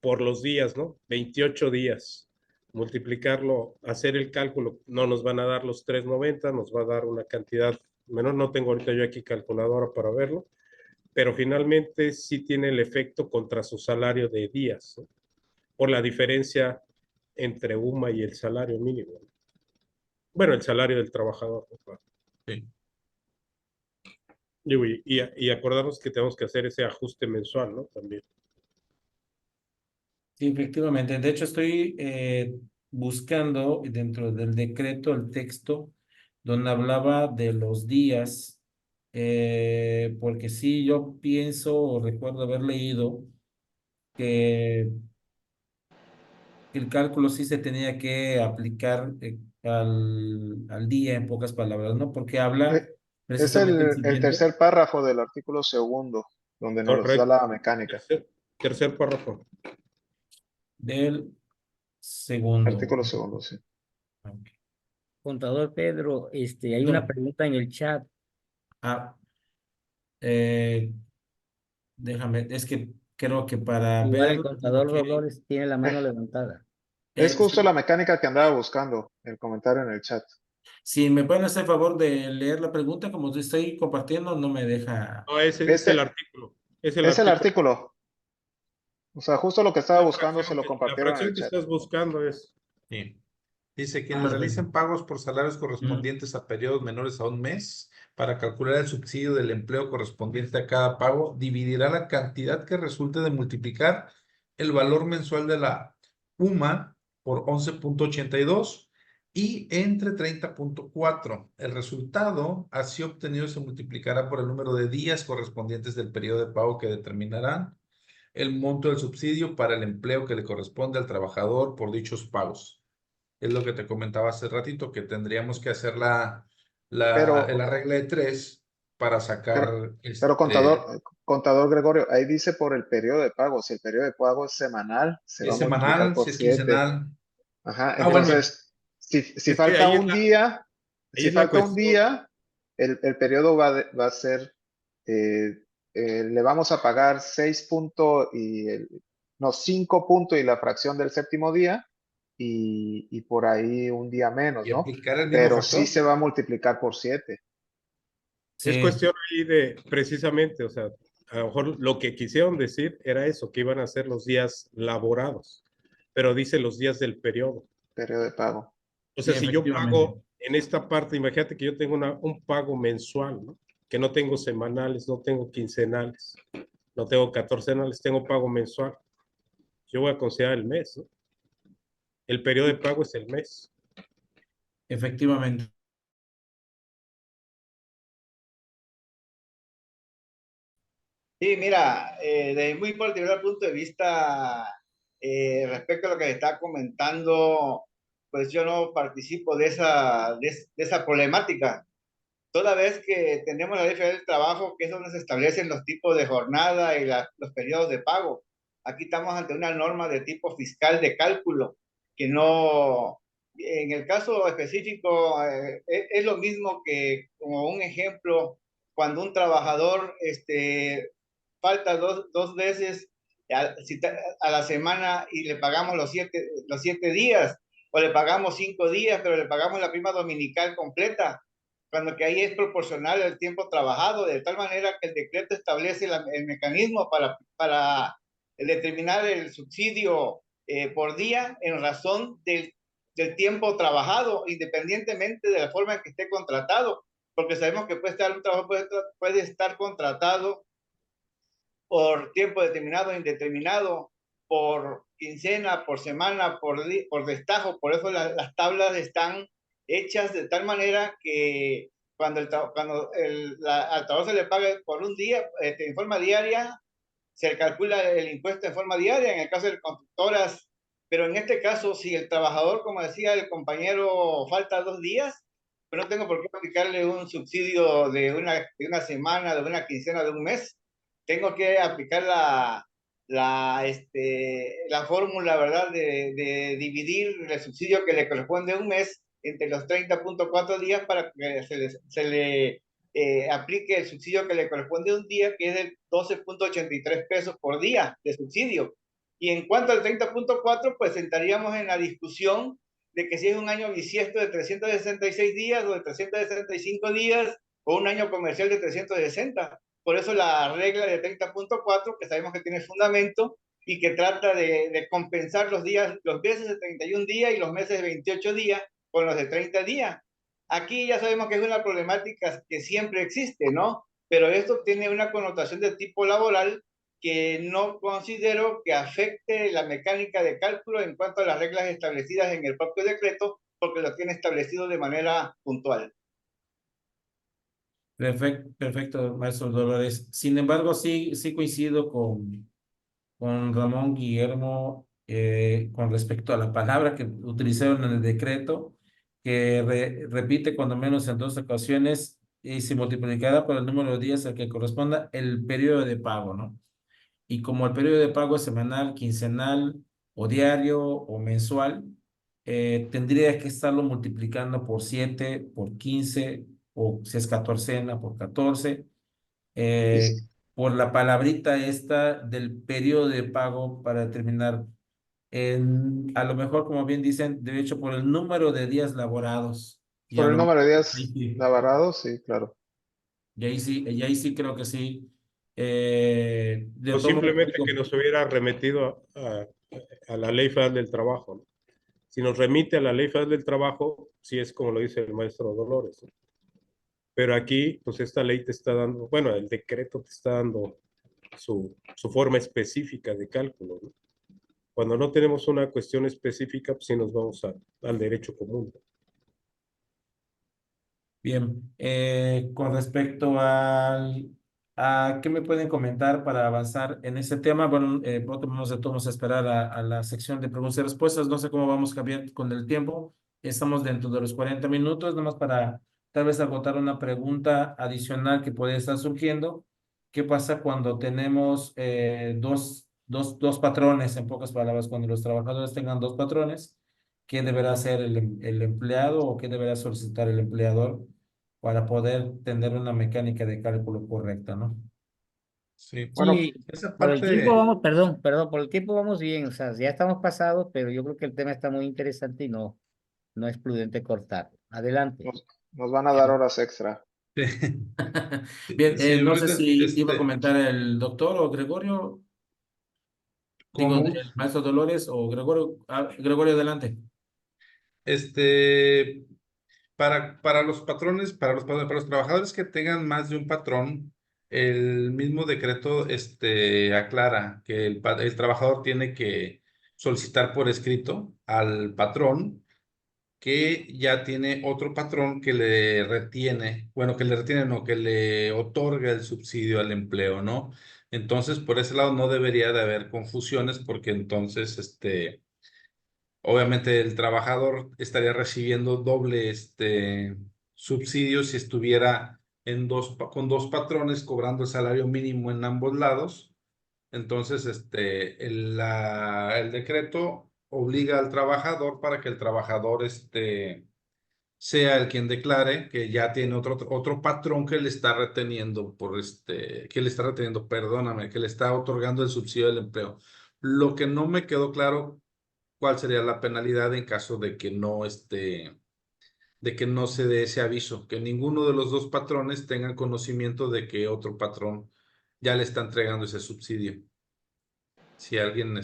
por los días, ¿no? 28 días, multiplicarlo, hacer el cálculo, no nos van a dar los 390, nos va a dar una cantidad menor, no tengo ahorita yo aquí calculadora para verlo, pero finalmente sí tiene el efecto contra su salario de días, ¿no? Por la diferencia entre UMA y el salario mínimo. Bueno, el salario del trabajador, ¿no? Sí. Y acordarnos que tenemos que hacer ese ajuste mensual, ¿no? También. Sí, efectivamente. De hecho, estoy buscando dentro del decreto el texto donde hablaba de los días, porque sí, yo pienso o recuerdo haber leído que el cálculo sí se tenía que aplicar al día, en pocas palabras, ¿no? Porque habla Eh, Es precisamente el el siguiente tercer párrafo del artículo segundo, donde nos da Correcto. la mecánica. Tercer párrafo. del segundo. Artículo segundo, sí. Ok. Contador Pedro, hay una No. pregunta en el chat. Ah, eh, déjame, es que creo que para Igual el verlo tengo contador que... Dolores tiene la mano levantada. Es justo la sí, mecánica que andaba buscando, el comentario en el chat. si me pueden hacer favor de leer la pregunta, como te estoy compartiendo, no me deja... No, ese es el Este artículo. Es el es el artículo. artículo. O sea, justo lo que estaba buscando se lo La compartieron en fracción el que chat. estás buscando es. Sí. Dice, quienes Ándale. realicen pagos por salarios Mm. correspondientes a periodos menores a un mes, para calcular el subsidio del empleo correspondiente a cada pago, dividirá la cantidad que resulte de multiplicar el valor mensual de la UMA por 11,82 y entre 30,4. El resultado así obtenido se multiplicará por el número de días correspondientes del periodo de pago que determinarán el monto del subsidio para el empleo que le corresponde al trabajador por dichos pagos. Es lo que te comentaba hace ratito, que tendríamos que hacer Pero, la regla de 3 para pero, sacar pero contador Gregorio, ahí dice por el periodo de pago. Si el periodo de pago es semanal, se va es a multiplicar semanal, por si es 7. quincenal. Ajá, Ah, bueno, entonces, si Es que falta un día, ahí si es la falta un cuestión. día, el periodo va a ser, eh, le vamos a pagar 6 puntos no, 5 puntos y la fracción del séptimo día y por ahí un día menos, y ¿no? aplicar el mismo Pero sí factor. se va a multiplicar por 7. Es Sí, cuestión ahí de, precisamente, o sea, a lo mejor lo que quisieron decir era eso, que iban a ser los días laborados, pero dice los días del periodo. Periodo de pago. O sí, sea, si yo efectivamente. pago en esta parte, imagínate que yo tengo un pago mensual, ¿no? Que no tengo semanales, no tengo quincenales, no tengo catorcenales, tengo pago mensual. Yo voy a considerar el mes, ¿no? El periodo de pago es el mes. Efectivamente. Sí, mira, desde muy particular punto de vista, respecto a lo que está comentando, pues yo no participo de esa problemática, toda vez que tenemos la Ley Federal del Trabajo, que es donde se establecen los tipos de jornada y los periodos de pago. Aquí estamos ante una norma de tipo fiscal de cálculo, que no, en el caso específico, es lo mismo que, como un ejemplo, cuando un trabajador falta dos veces a la semana y le pagamos los siete días, o le pagamos 5 días, pero le pagamos la prima dominical completa, cuando que ahí es proporcional el tiempo trabajado, de tal manera que el decreto establece el mecanismo para determinar el subsidio por día en razón del tiempo trabajado, independientemente de la forma en que esté contratado, porque sabemos que un trabajo puede estar contratado por tiempo determinado, indeterminado, por quincena, por semana, por destajo. Por eso las tablas están hechas de tal manera que cuando al trabajador se le paga por un día, en forma diaria, se calcula el impuesto en forma diaria, en el caso de constructoras, pero en este caso, si el trabajador, como decía el compañero, falta 2 días, pues no tengo por qué aplicarle un subsidio de una semana, de una quincena, de un mes. Tengo que aplicar la fórmula, ¿verdad?, de dividir el subsidio que le corresponde a un mes entre los 30.4 días para que se le aplique el subsidio que le corresponde a un día, que es de 12.83 pesos por día de subsidio. Y en cuanto al 30.4, pues entraríamos en la discusión de que si es un año bisiesto de 366 días o de 365 días o un año comercial de 360. Por eso la regla de 30.4, que sabemos que tiene fundamento y que trata de compensar los meses de 31 días y los meses de 28 días con los de 30 días. Aquí ya sabemos que es una problemática que siempre existe, ¿no? Pero esto tiene una connotación de tipo laboral que no considero que afecte la mecánica de cálculo en cuanto a las reglas establecidas en el propio decreto, porque lo tiene establecido de manera puntual. Perfecto, perfecto, maestro Dolores. Sin embargo, sí coincido con Ramón Guillermo con respecto a la palabra que utilizaron en el decreto, que repite cuando menos en 2 ocasiones y se multiplicará por el número de días al que corresponda el periodo de pago, ¿no? Y como el periodo de pago es semanal, quincenal o diario o mensual, tendría que estarlo multiplicando por 7, por 15 o si es catorcena, por 14 Y, por la palabrita esta del periodo de pago para determinar, a lo mejor, como bien dicen, de hecho, por el número de días laborados. Y a por el lo número de ahí días sí, laborados, sí, claro. y ahí sí creo que sí. De O todo modo, simplemente digo, que nos hubiera remitido a la Ley Federal del Trabajo, ¿no? Si nos remite a la Ley Federal del Trabajo, sí es como lo dice el maestro Dolores, ¿no? Pero aquí, pues esta ley te está dando, bueno, el decreto te está dando su forma específica de cálculo, ¿no? Cuando no tenemos una cuestión específica, pues sí nos vamos al derecho común. bien, con respecto a qué me pueden comentar para avanzar en este tema, bueno, vamos a esperar a la sección de preguntas y respuestas. No sé cómo vamos, Javier, con el tiempo. Estamos dentro de los 40 minutos, nomás para tal vez agotar una pregunta adicional que puede estar surgiendo. ¿Qué pasa cuando tenemos dos patrones, en pocas palabras, cuando los trabajadores tengan dos patrones? ¿Qué deberá hacer el empleado o qué deberá solicitar el empleador para poder tener una mecánica de cálculo correcta, ¿no? Sí, Bueno, Sí, esa por el tiempo parte, vamos, perdón, por el tiempo vamos bien, o sea, ya estamos pasados, pero yo creo que el tema está muy interesante y no es prudente cortar. Adelante. nos van a dar horas extra. Bien, si me no sé permiten, si iba a comentar el doctor o Gregorio, digo, ¿cómo? el maestro Dolores o Gregorio. Gregorio, adelante. Este, para los patrones, para los trabajadores que tengan más de un patrón, el mismo decreto aclara que el trabajador tiene que solicitar por escrito al patrón que ya tiene otro patrón que le retiene, bueno, que le retiene, no, que le otorga el subsidio al empleo, ¿no? Entonces, por ese lado no debería de haber confusiones porque entonces, obviamente el trabajador estaría recibiendo doble, subsidio si estuviera con dos patrones cobrando el salario mínimo en ambos lados. Entonces, el decreto obliga al trabajador para que el trabajador sea el quien declare que ya tiene otro patrón que le está reteniendo perdóname, que le está otorgando el subsidio del empleo. Lo que no me quedó claro, cuál sería la penalidad en caso de que no se dé ese aviso, que ninguno de los dos patrones tengan conocimiento de que otro patrón ya le está entregando ese subsidio. Si alguien,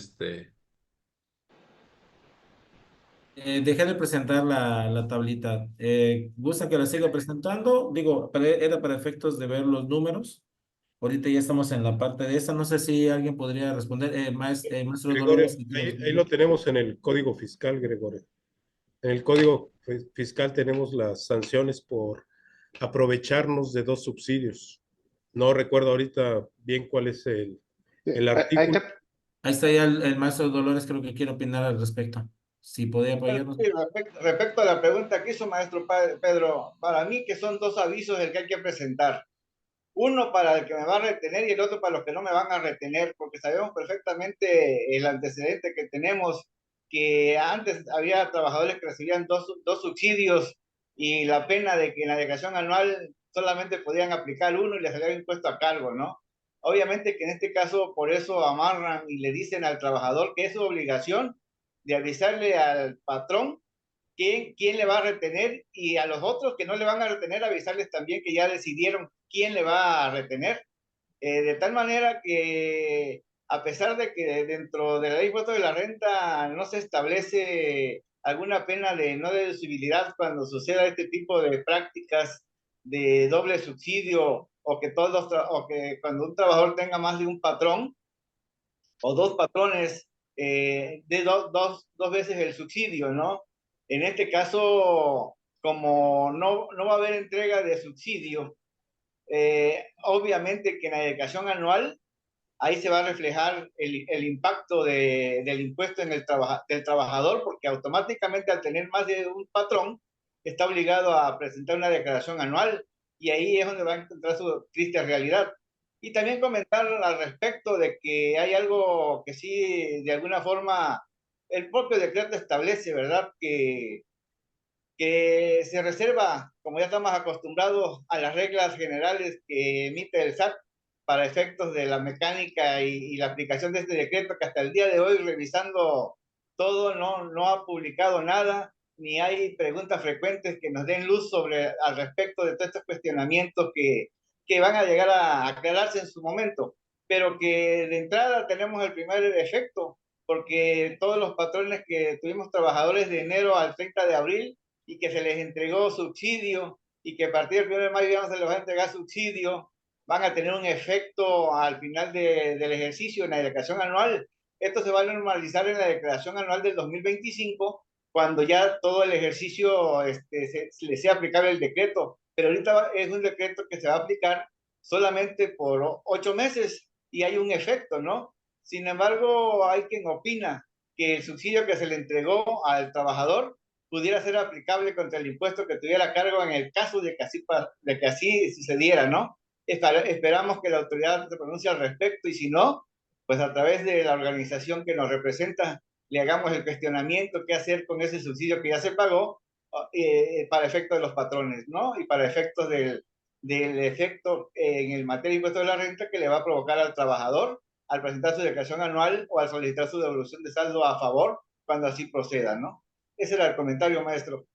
Dejé de presentar la tablita. ¿Gusta que la siga presentando? Digo, era para efectos de ver los números. Ahorita ya estamos en la parte de esa. No sé si alguien podría responder. Maestro Gregorio, Dolores, si quiere ahí lo responder. tenemos en el Código Fiscal, Gregorio. En el Código Fiscal tenemos las sanciones por aprovecharnos de dos subsidios. No recuerdo ahorita bien cuál es el Ahí artículo. te, Ahí está ya el maestro Dolores, creo que quiere opinar al respecto. Si podía apoyarnos. Sí, respecto a la pregunta que hizo maestro Pedro, para mí que son dos avisos el que hay que presentar. Uno para el que me va a retener y el otro para los que no me van a retener, porque sabemos perfectamente el antecedente que tenemos, que antes había trabajadores que recibían dos subsidios y la pena de que en la declaración anual solamente podían aplicar uno y les había impuesto a cargo, ¿no? Obviamente que en este caso por eso amarran y le dicen al trabajador que es su obligación de avisarle al patrón quién le va a retener y a los otros que no le van a retener avisarles también que ya decidieron quién le va a retener. De tal manera que a pesar de que dentro de la ley de impuesto de la renta no se establece alguna pena de no deducibilidad cuando suceda este tipo de prácticas de doble subsidio o que cuando un trabajador tenga más de un patrón o dos patrones dos veces el subsidio, ¿no? En este caso, como no va a haber entrega de subsidio, obviamente que en la declaración anual ahí se va a reflejar el impacto del impuesto en del trabajador, porque automáticamente al tener más de un patrón, está obligado a presentar una declaración anual y ahí es donde va a encontrar su triste realidad. Y también comentar al respecto de que hay algo que sí, de alguna forma, el propio decreto establece, ¿verdad? Que se reserva, como ya estamos acostumbrados a las reglas generales que emite el SAT para efectos de la mecánica y la aplicación de este decreto, que hasta el día de hoy, revisando todo, no ha publicado nada, ni hay preguntas frecuentes que nos den luz al respecto de todos estos cuestionamientos que van a llegar a aclararse en su momento, pero que de entrada tenemos el primer efecto, porque todos los patrones que tuvimos trabajadores de enero al 30 de abril y que se les entregó subsidio y que a partir del 1 de mayo ya no se les va a entregar subsidio, van a tener un efecto al final del ejercicio en la declaración anual. Esto se va a normalizar en la declaración anual del 2025, cuando ya todo el ejercicio le sea aplicable el decreto. Pero ahorita es un decreto que se va a aplicar solamente por 8 meses y hay un efecto, ¿no? Sin embargo, hay quien opina que el subsidio que se le entregó al trabajador pudiera ser aplicable contra el impuesto que tuviera a cargo en el caso de que así sucediera, ¿no? Esperamos que la autoridad se pronuncie al respecto y si no, pues a través de la organización que nos representa le hagamos el cuestionamiento qué hacer con ese subsidio que ya se pagó para efectos de los patrones, ¿no? Y para efectos del efecto en el materia de impuesto de la renta que le va a provocar al trabajador al presentar su declaración anual o al solicitar su devolución de saldo a favor cuando así proceda, ¿no? Ese era el comentario, maestro.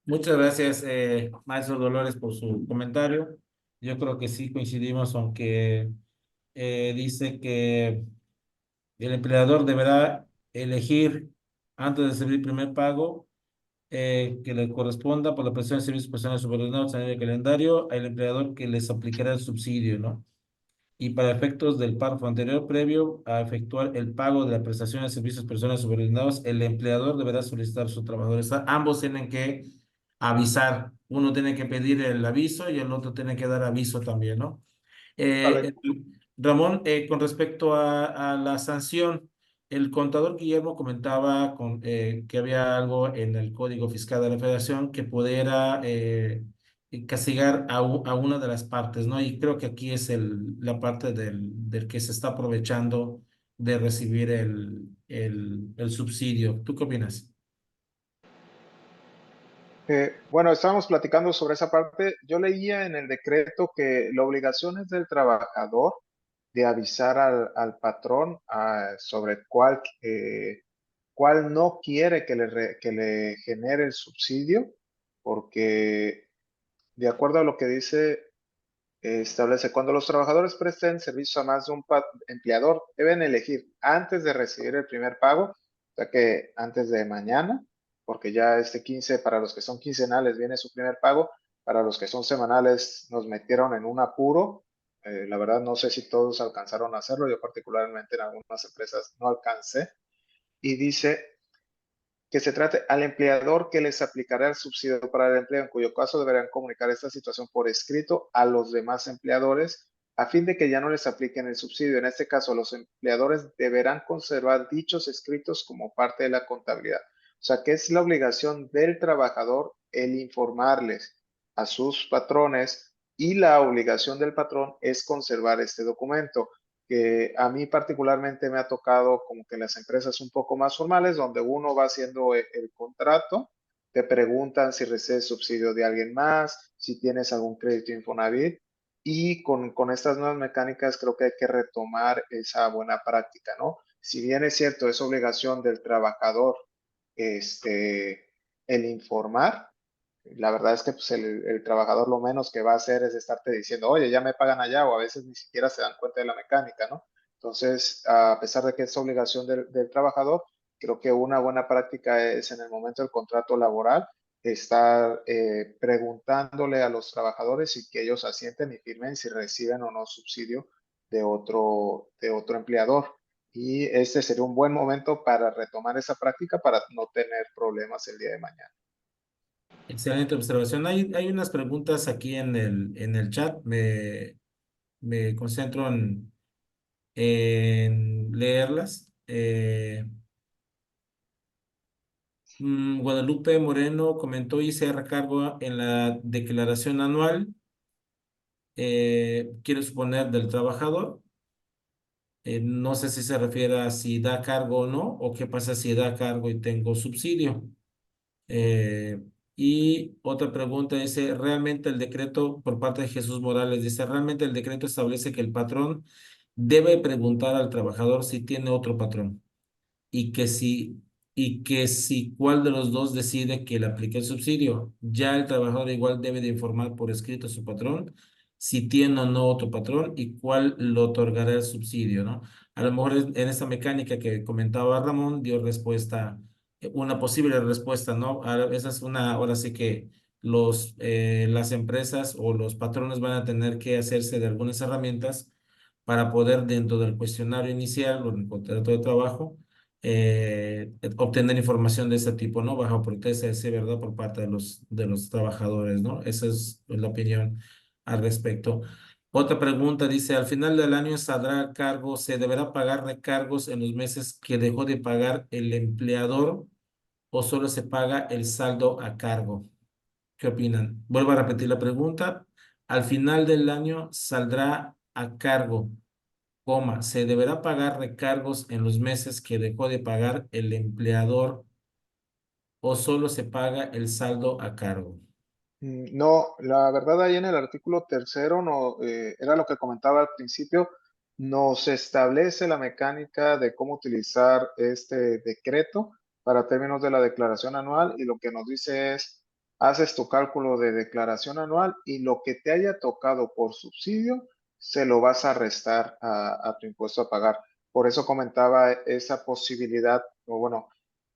Muchas gracias, maestro Dolores, por su comentario. Yo creo que sí coincidimos, aunque dice que el empleador deberá elegir antes de recibir el primer pago que le corresponda por la prestación de servicios personales subordinados en el calendario al empleador que les aplicará el subsidio, ¿no? Y para efectos del párrafo anterior, previo a efectuar el pago de la prestación de servicios personales subordinados, el empleador deberá solicitar a sus trabajadores. Ambos tienen que avisar. Uno tiene que pedir el aviso y el otro tiene que dar aviso también, ¿no? Correcto. Ramón, con respecto a la sanción, el contador Guillermo comentaba que había algo en el Código Fiscal de la Federación que pudiera castigar a una de las partes, ¿no? Y creo que aquí es la parte del que se está aprovechando de recibir el subsidio. ¿Tú qué opinas? Bueno, estábamos platicando sobre esa parte. Yo leía en el decreto que la obligación es del trabajador de avisar al patrón sobre cuál no quiere que le genere el subsidio, porque de acuerdo a lo que dice, establece, cuando los trabajadores presten servicio a más de un empleador, deben elegir antes de recibir el primer pago, o sea que antes de mañana, porque ya este 15, para los que son quincenales viene su primer pago, para los que son semanales nos metieron en un apuro. La verdad no sé si todos alcanzaron a hacerlo, yo particularmente en algunas empresas no alcancé, y dice que se trate al empleador que les aplicará el subsidio para el empleo, en cuyo caso deberán comunicar esta situación por escrito a los demás empleadores a fin de que ya no les apliquen el subsidio. En este caso, los empleadores deberán conservar dichos escritos como parte de la contabilidad. O sea, que es la obligación del trabajador el informarles a sus patrones y la obligación del patrón es conservar este documento, que a mí particularmente me ha tocado como que las empresas un poco más formales, donde uno va haciendo el contrato, te preguntan si recibes subsidio de alguien más, si tienes algún crédito Infonavit, y con estas nuevas mecánicas creo que hay que retomar esa buena práctica, ¿no? Si bien es cierto, es obligación del trabajador el informar, la verdad es que pues, el trabajador lo menos que va a hacer es estarte diciendo, oye, ya me pagan allá, o a veces ni siquiera se dan cuenta de la mecánica, ¿no? Entonces, a pesar de que es obligación del trabajador, creo que una buena práctica es en el momento del contrato laboral estar preguntándole a los trabajadores y que ellos asienten y firmen si reciben o no subsidio de otro empleador. Y este sería un buen momento para retomar esa práctica para no tener problemas el día de mañana. Excelente observación. Hay unas preguntas aquí en el chat. Me concentro en leerlas. Guadalupe Moreno comentó y se recargo en la declaración anual, quiero suponer del trabajador. No sé si se refiere a si da cargo o no, o qué pasa si da cargo y tengo subsidio. Eh, y otra pregunta dice, ¿realmente el decreto por parte de Jesús Morales dice, realmente el decreto establece que el patrón debe preguntar al trabajador si tiene otro patrón? y que si, y que si cuál de los dos decide que le aplique el subsidio, ya el trabajador igual debe de informar por escrito a su patrón si tiene o no otro patrón y cuál le otorgará el subsidio, ¿no? A lo mejor en esta mecánica que comentaba Ramón dio respuesta, una posible respuesta, ¿no? Esa es una, ahora sí que las empresas o los patrones van a tener que hacerse de algunas herramientas para poder dentro del cuestionario inicial o en el contrato de trabajo obtener información de ese tipo, ¿no? Bajo protesta, sí, ¿verdad? Por parte de los trabajadores, ¿no? Esa es la opinión al respecto. Otra pregunta dice, al final del año saldrá cargo, ¿se deberá pagar recargos en los meses que dejó de pagar el empleador o solo se paga el saldo a cargo? ¿Qué opinan? Vuelvo a repetir la pregunta. Al final del año saldrá a cargo, coma, se deberá pagar recargos en los meses que dejó de pagar el empleador o solo se paga el saldo a cargo. No, la verdad ahí en el artículo tercero no, era lo que comentaba al principio, nos establece la mecánica de cómo utilizar este decreto para términos de la declaración anual y lo que nos dice es, haces tu cálculo de declaración anual y lo que te haya tocado por subsidio se lo vas a restar a tu impuesto a pagar. Por eso comentaba esa posibilidad, o bueno,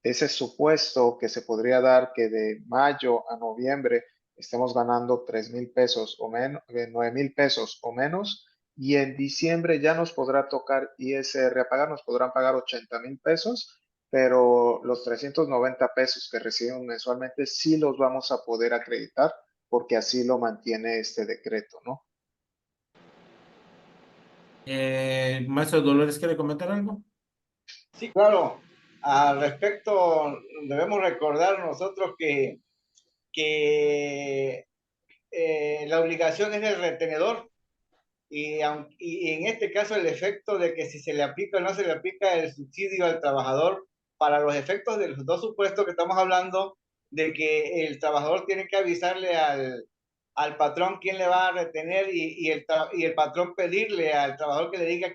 ese supuesto que se podría dar que de mayo a noviembre estemos ganando 3,000 pesos o menos, 9,000 pesos o menos, y en diciembre ya nos podrá tocar ISR a pagar, nos podrán pagar 80,000 pesos, pero los 390 pesos que recibimos mensualmente sí los vamos a poder acreditar porque así lo mantiene este decreto, ¿no? Maestro Dolores, ¿quiere comentar algo? Sí, claro. Al respecto, debemos recordar nosotros que la obligación es del retenedor y en este caso el efecto de que si se le aplica o no se le aplica el subsidio al trabajador para los efectos de los dos supuestos que estamos hablando, de que el trabajador tiene que avisarle al patrón quién le va a retener y el patrón pedirle al trabajador que le diga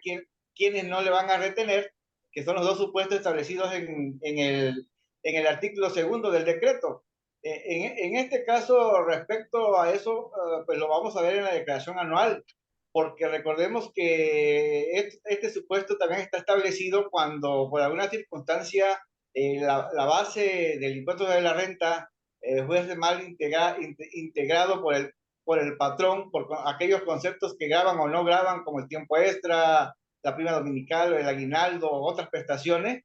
quiénes no le van a retener, que son los dos supuestos establecidos en el artículo segundo del decreto. En este caso, respecto a eso, pues lo vamos a ver en la declaración anual, porque recordemos que este supuesto también está establecido cuando por alguna circunstancia la base del impuesto de la renta fuese mal integrado por el patrón, por aquellos conceptos que graban o no graban, como el tiempo extra, la prima dominical, el aguinaldo, otras prestaciones.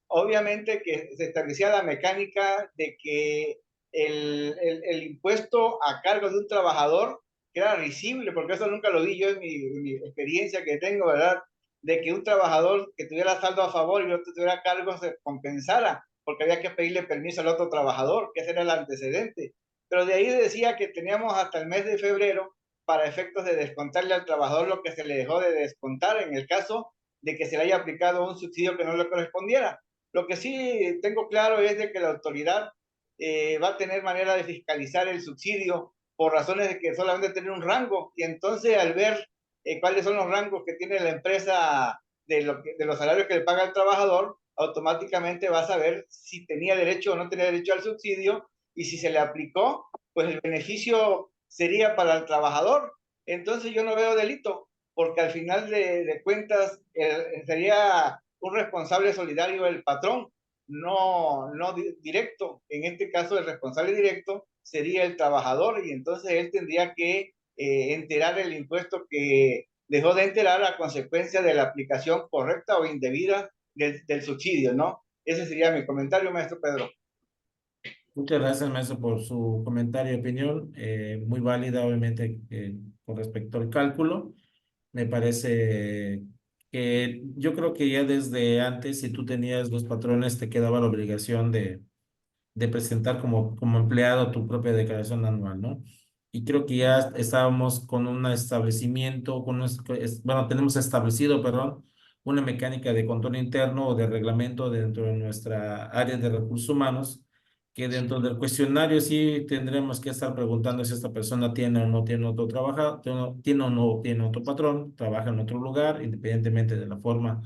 Obviamente que se establecía la mecánica de que el impuesto a cargo de un trabajador, que era risible, porque eso nunca lo vi yo en mi experiencia que tengo, ¿verdad? De que un trabajador que tuviera saldo a favor y otro tuviera cargo se compensara, porque había que pedirle permiso al otro trabajador, que ese era el antecedente. Pero de ahí decía que teníamos hasta el mes de febrero para efectos de descontarle al trabajador lo que se le dejó de descontar en el caso de que se le haya aplicado un subsidio que no le correspondiera. Lo que sí tengo claro es de que la autoridad va a tener manera de fiscalizar el subsidio por razones de que solamente tiene un rango, y entonces al ver cuáles son los rangos que tiene la empresa de los salarios que le paga el trabajador, automáticamente va a saber si tenía derecho o no tenía derecho al subsidio, y si se le aplicó, pues el beneficio sería para el trabajador. Entonces yo no veo delito, porque al final de cuentas sería un responsable solidario el patrón, no directo. En este caso, el responsable directo sería el trabajador, y entonces él tendría que enterar el impuesto que dejó de enterar a consecuencia de la aplicación correcta o indebida del subsidio, ¿no? Ese sería mi comentario, maestro Pedro. Muchas gracias, maestro, por su comentario y opinión, muy válida, obviamente, con respecto al cálculo. Me parece que yo creo que ya desde antes, si tú tenías los patrones, te quedaba la obligación de presentar como empleado tu propia declaración anual, ¿no? Y creo que ya estábamos con un establecimiento, bueno, tenemos establecido, perdón, una mecánica de control interno o de reglamento dentro de nuestra área de recursos humanos, que dentro del cuestionario sí tendremos que estar preguntando si esta persona tiene o no tiene otro trabajador, tiene o no tiene otro patrón, trabaja en otro lugar, independientemente de la forma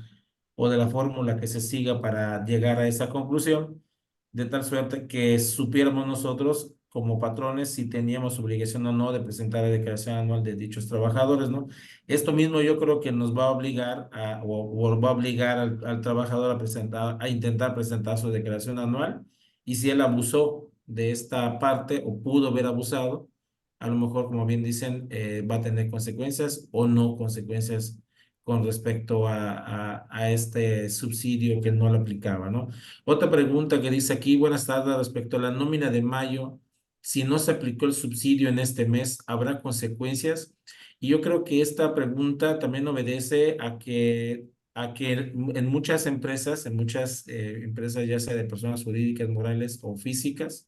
o de la fórmula que se siga para llegar a esa conclusión, de tal suerte que supiéramos nosotros como patrones si teníamos obligación o no de presentar la declaración anual de dichos trabajadores, ¿no? Esto mismo yo creo que nos va a obligar o va a obligar al trabajador a presentar, a intentar presentar su declaración anual, y si él abusó de esta parte o pudo haber abusado, a lo mejor, como bien dicen, va a tener consecuencias o no consecuencias con respecto a este subsidio que no lo aplicaba, ¿no? Otra pregunta que dice aquí, buenas tardes, respecto a la nómina de mayo, si no se aplicó el subsidio en este mes, ¿habrá consecuencias? Y yo creo que esta pregunta también obedece a que en muchas empresas, empresas ya sea de personas jurídicas, morales o físicas,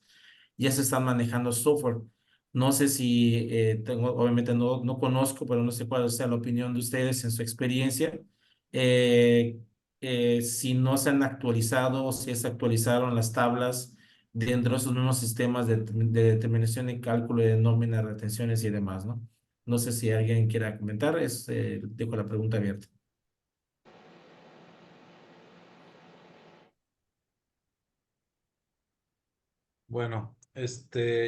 ya se están manejando software. No sé si, obviamente no conozco, pero no sé cuál sea la opinión de ustedes en su experiencia. Eh, si no se han actualizado o si se actualizaron las tablas dentro de esos mismos sistemas de determinación y cálculo de nómina, retenciones y demás, ¿no? No sé si alguien quiera comentar, dejo la pregunta abierta. Bueno,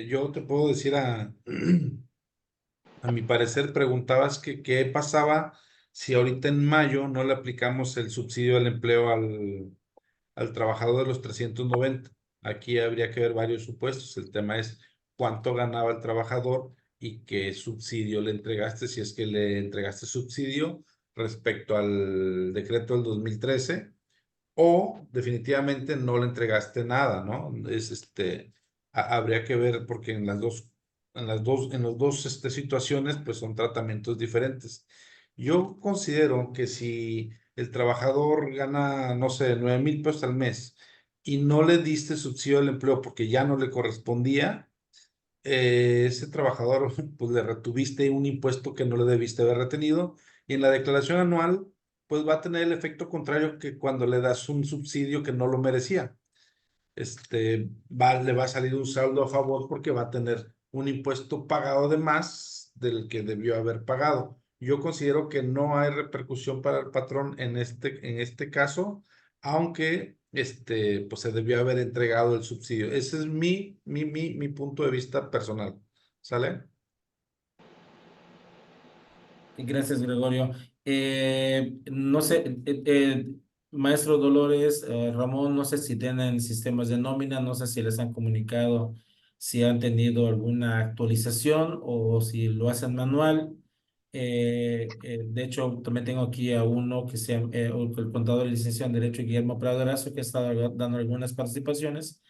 yo te puedo decir a mi parecer, preguntabas que qué pasaba si ahorita en mayo no le aplicamos el subsidio al empleo al trabajador de los 390. Aquí habría que ver varios supuestos. El tema es cuánto ganaba el trabajador y qué subsidio le entregaste, si es que le entregaste subsidio respecto al decreto del 2013, o definitivamente no le entregaste nada, ¿no? Habría que ver, porque en las dos situaciones, pues son tratamientos diferentes. Yo considero que si el trabajador gana, no sé, 9,000 pesos al mes y no le diste subsidio al empleo porque ya no le correspondía, ese trabajador, pues le retuviste un impuesto que no le debiste haber retenido, y en la declaración anual, pues va a tener el efecto contrario que cuando le das un subsidio que no lo merecía. Le va a salir un saldo a favor porque va a tener un impuesto pagado de más del que debió haber pagado. Yo considero que no hay repercusión para el patrón en este caso, aunque pues se debió haber entregado el subsidio. Ese es mi punto de vista personal. ¿Sale? Gracias, Gregorio. No sé, maestro Dolores, Ramón, no sé si tienen sistemas de nómina, no sé si les han comunicado si han tenido alguna actualización o si lo hacen manual. De hecho, también tengo aquí a uno que se llama, el contador de licenciado en Derecho, Guillermo Prado Erazo, que ha estado dando algunas participaciones,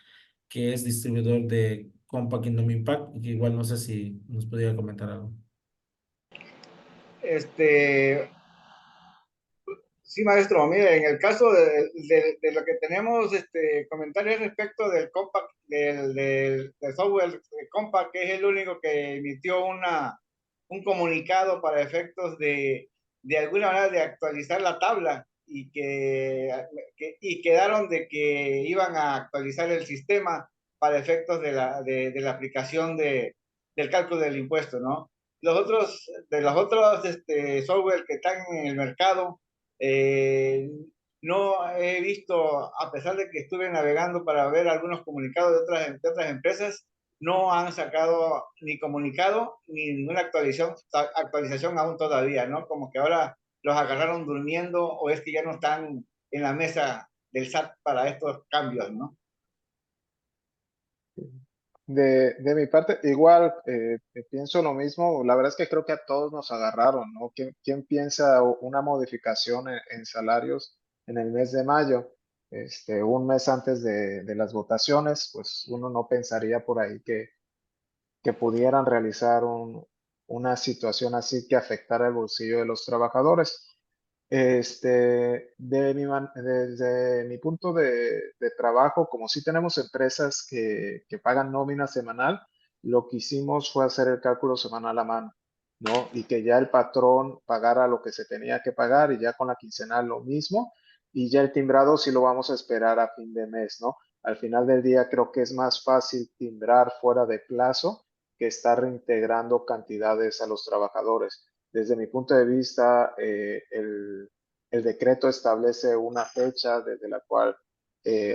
que es distribuidor de Compaq Indom Impact, y que igual no sé si nos podría comentar algo. Este, sí, maestro, mire, en el caso de lo que tenemos comentarios respecto del Compact, del software de Compact, que es el único que emitió un comunicado para efectos de alguna manera de actualizar la tabla y quedaron de que iban a actualizar el sistema para efectos de la aplicación del cálculo del impuesto, ¿no? Los otros software que están en el mercado, eh, no he visto, a pesar de que estuve navegando para ver algunos comunicados de otras empresas, no han sacado ni comunicado ni ninguna actualización aún todavía, ¿no? Como que ahora los agarraron durmiendo o es que ya no están en la mesa del SAT para estos cambios, ¿no? De mi parte, igual pienso lo mismo. La verdad es que creo que a todos nos agarraron, ¿no? ¿Quién piensa una modificación en salarios en el mes de mayo? Un mes antes de las votaciones, pues uno no pensaría por ahí que pudieran realizar una situación así que afectara el bolsillo de los trabajadores. Desde mi punto de trabajo, como sí tenemos empresas que pagan nómina semanal, lo que hicimos fue hacer el cálculo semanal a mano, ¿no? Y que ya el patrón pagara lo que se tenía que pagar y ya con la quincenal lo mismo, y ya el timbrado sí lo vamos a esperar a fin de mes, ¿no? Al final del día creo que es más fácil timbrar fuera de plazo que estar reintegrando cantidades a los trabajadores. Desde mi punto de vista, el decreto establece una fecha desde la cual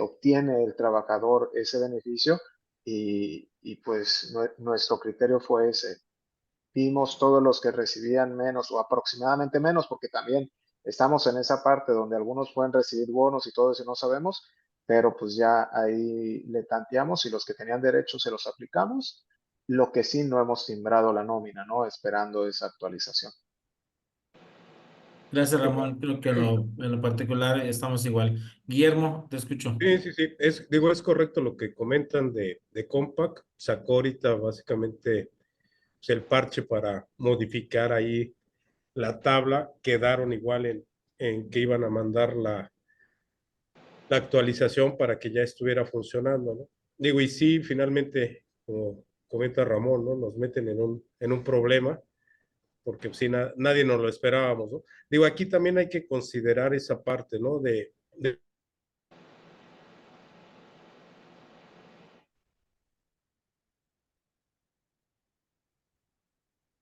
obtiene el trabajador ese beneficio y pues nuestro criterio fue ese. Vimos todos los que recibían menos o aproximadamente menos, porque también estamos en esa parte donde algunos pueden recibir bonos y todo eso no sabemos, pero pues ya ahí le tanteamos y los que tenían derecho se los aplicamos. Lo que sí no hemos timbrado la nómina, ¿no? Esperando esa actualización. Gracias, Ramón. Creo que en lo particular estamos igual. Guillermo, te escucho. Sí. Es correcto lo que comentan de Compaq. Sacó ahorita básicamente pues, el parche para modificar ahí la tabla. Quedaron igual en que iban a mandar la actualización para que ya estuviera funcionando, ¿no? Digo, y sí, finalmente, como comenta Ramón, ¿no? Nos meten en un problema, porque sí, nadie nos lo esperábamos, ¿no? Digo, aquí también hay que considerar esa parte, ¿no?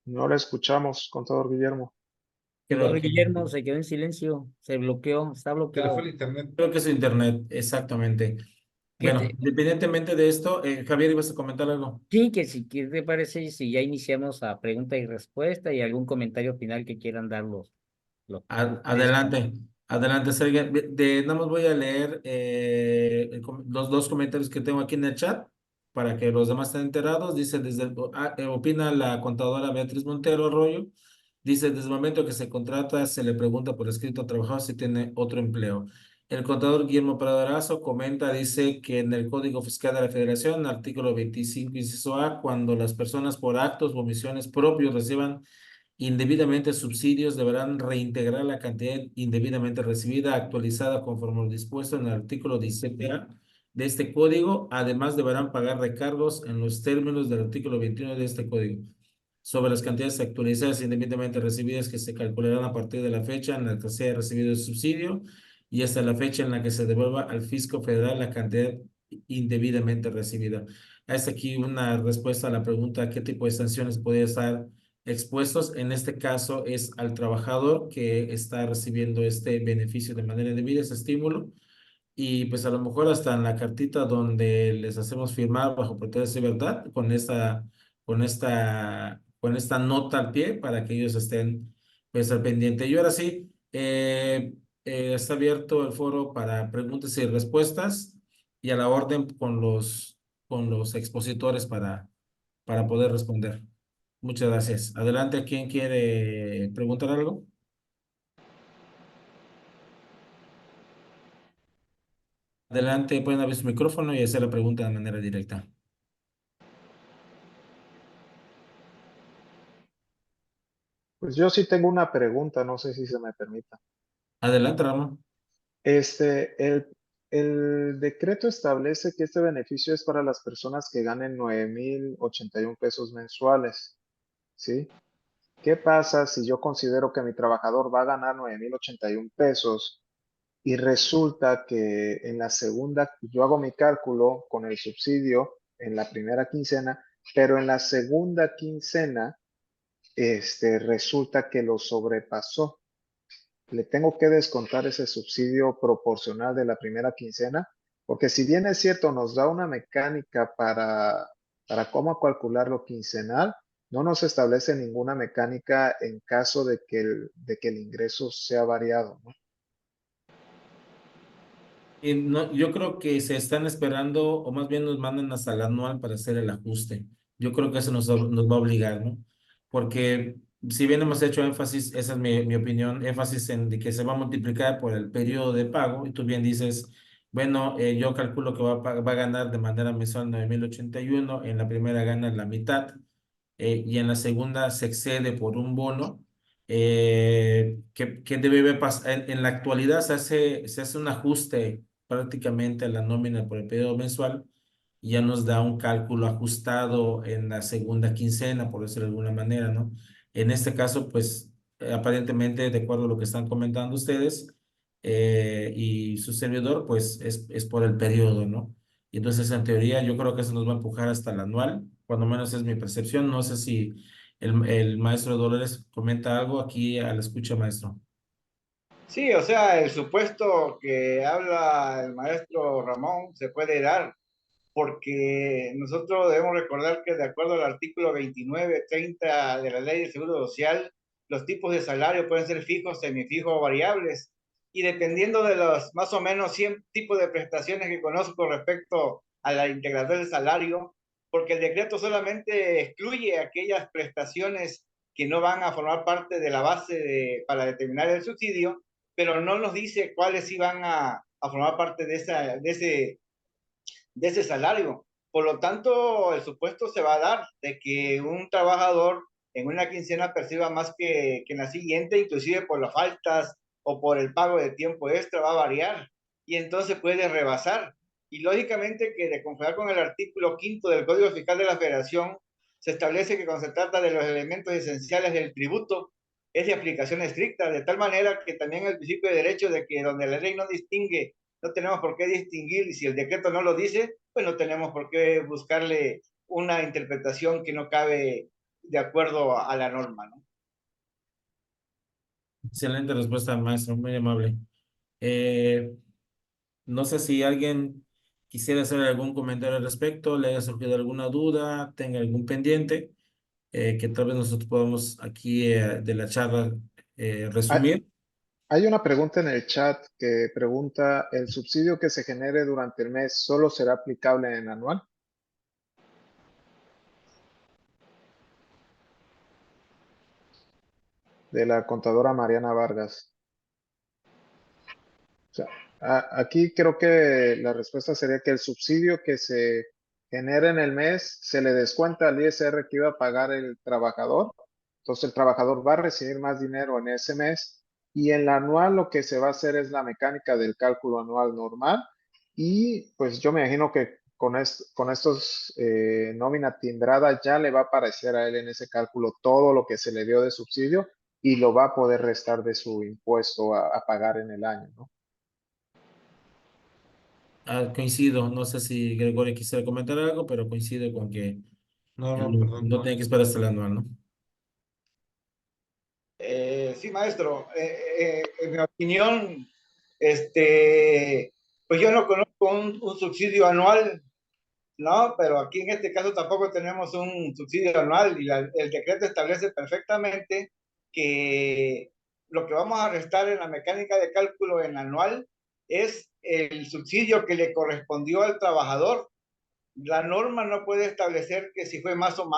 No le escuchamos, contador Guillermo. Contador Guillermo se quedó en silencio, se bloqueó, está Se le fue bloqueado. el internet. Creo que es internet, exactamente. ¿Qué Bueno, te- independientemente de esto, Javier, ¿ibas a comentar algo? Sí, que si ¿qué te parece si ya iniciamos a pregunta y respuesta y algún comentario final que quieran dar los Adelante, adelante, Sergio. Nada más voy a leer los dos comentarios que tengo aquí en el chat para que los demás estén enterados. Dice, opina la contadora Beatriz Montero Arroyo. Dice, desde el momento que se contrata, se le pregunta por escrito al trabajador si tiene otro empleo. El contador Guillermo Pradarazo comenta, dice que en el Código Fiscal de la Federación, artículo 25, inciso A, cuando las personas por actos o omisiones propios reciban indebidamente subsidios deberán reintegrar la cantidad indebidamente recibida, actualizada conforme lo dispuesto en el artículo 17A de este código. Además, deberán pagar recargos en los términos del artículo 21 de este código sobre las cantidades actualizadas indebidamente recibidas que se calcularán a partir de la fecha en la que se haya recibido el subsidio y hasta la fecha en la que se devuelva al fisco federal la cantidad indebidamente recibida. Es aquí una respuesta a la pregunta: ¿qué tipo de sanciones podría estar expuestos? En este caso es al trabajador que está recibiendo este beneficio de manera indebida, ese estímulo, y pues a lo mejor hasta en la cartita donde les hacemos firmar bajo protesta de verdad con esta nota al pie para que ellos estén pues al pendiente. Y ahora sí, está abierto el foro para preguntas y respuestas y a la orden con los expositores para poder responder. Muchas gracias. Adelante, ¿quién quiere preguntar algo? Adelante, pueden abrir su micrófono y hacer la pregunta de manera directa. Pues yo sí tengo una pregunta, no sé si se me permita. Adelante, Ramón. El decreto establece que este beneficio es para las personas que ganen 9,081 pesos mensuales, ¿sí? ¿Qué pasa si yo considero que mi trabajador va a ganar 9,081 pesos y resulta que en la segunda, yo hago mi cálculo con el subsidio en la primera quincena, pero en la segunda quincena, resulta que lo sobrepasó? ¿Le tengo que descontar ese subsidio proporcional de la primera quincena? Porque si bien es cierto, nos da una mecánica para cómo calcularlo quincenal, no nos establece ninguna mecánica en caso de que el ingreso sea variado, ¿no? No, yo creo que se están esperando, o más bien nos mandan hasta el anual para hacer el ajuste. Yo creo que eso nos va a obligar, ¿no? Porque si bien hemos hecho énfasis, esa es mi opinión, énfasis en de que se va a multiplicar por el periodo de pago, y tú bien dices, bueno, yo calculo que va a ganar de manera mensual 9,081, en la primera gana la mitad, y en la segunda se excede por un bono, que debe pasar. En la actualidad se hace un ajuste prácticamente a la nómina por el periodo mensual y ya nos da un cálculo ajustado en la segunda quincena, por decirlo de alguna manera, ¿no? En este caso, pues aparentemente, de acuerdo a lo que están comentando ustedes, y su servidor, pues es por el periodo, ¿no? Y entonces, en teoría, yo creo que eso nos va a empujar hasta el anual, cuando menos es mi percepción. No sé si el maestro Dolores comenta algo aquí a la escucha, maestro. Sí, o sea, el supuesto que habla el maestro Ramón se puede dar, porque nosotros debemos recordar que de acuerdo al artículo 29-30 de la Ley de Seguro Social, los tipos de salario pueden ser fijos, semifijos o variables, y dependiendo de los más o menos 100 tipos de prestaciones que conozco respecto a la integración del salario, porque el decreto solamente excluye aquellas prestaciones que no van a formar parte de la para determinar el subsidio, pero no nos dice cuáles sí van a formar parte de ese salario. Por lo tanto, el supuesto se va a dar de que un trabajador en una quincena perciba más que en la siguiente, inclusive por las faltas o por el pago de tiempo extra, va a variar y entonces puede rebasar. Y lógicamente que de conformar con el artículo 5 del Código Fiscal de la Federación, se establece que cuando se trata de los elementos esenciales del tributo, es de aplicación estricta, de tal manera que también el principio de derecho de que donde la ley no distingue, no tenemos por qué distinguir, y si el decreto no lo dice, pues no tenemos por qué buscarle una interpretación que no cabe de acuerdo a la norma, ¿no? Excelente respuesta, maestro, muy amable. Eh, no sé si alguien quisiera hacer algún comentario al respecto, le haya surgido alguna duda, tenga algún pendiente, que tal vez nosotros podamos aquí, de la charla, Hay, resumir. hay una pregunta en el chat que pregunta, ¿el subsidio que se genere durante el mes solo será aplicable en anual? De la contadora Mariana Vargas. O sea, aquí creo que la respuesta sería que el subsidio que se genera en el mes se le descuenta al ISR que iba a pagar el trabajador Entonces el trabajador va a recibir más dinero en ese mes y en la anual lo que se va a hacer es la mecánica del cálculo anual normal y pues yo me imagino que con estos nómina timbrada ya le va a aparecer a él en ese cálculo todo lo que se le dio de subsidio y lo va a poder restar de su impuesto a pagar en el año, ¿no? Coincido, no sé si Gregorio quisiera comentar algo, pero coincido con que No, perdón, no no. tiene que esperar hasta el anual, ¿no? Sí, maestro. En mi opinión, pues yo no conozco un subsidio anual, ¿no? Pero aquí en este caso tampoco tenemos un subsidio anual y el decreto establece perfectamente que lo que vamos a restar en la mecánica de cálculo en anual es el subsidio que le correspondió al trabajador. La norma no puede establecer que si fue más o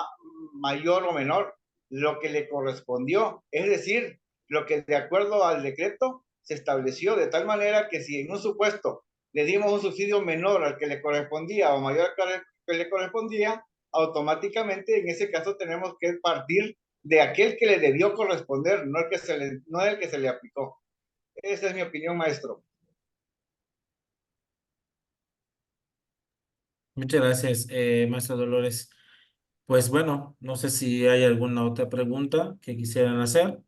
mayor o menor, lo que le correspondió, es decir, lo que de acuerdo al decreto se estableció de tal manera que si en un supuesto le dimos un subsidio menor al que le correspondía o mayor al que le correspondía, automáticamente en ese caso tenemos que partir de aquel que le debió corresponder, no el que se le aplicó. Esa es mi opinión, maestro. Muchas gracias, maestra Dolores. Pues bueno, no sé si hay alguna otra pregunta que quisieran hacer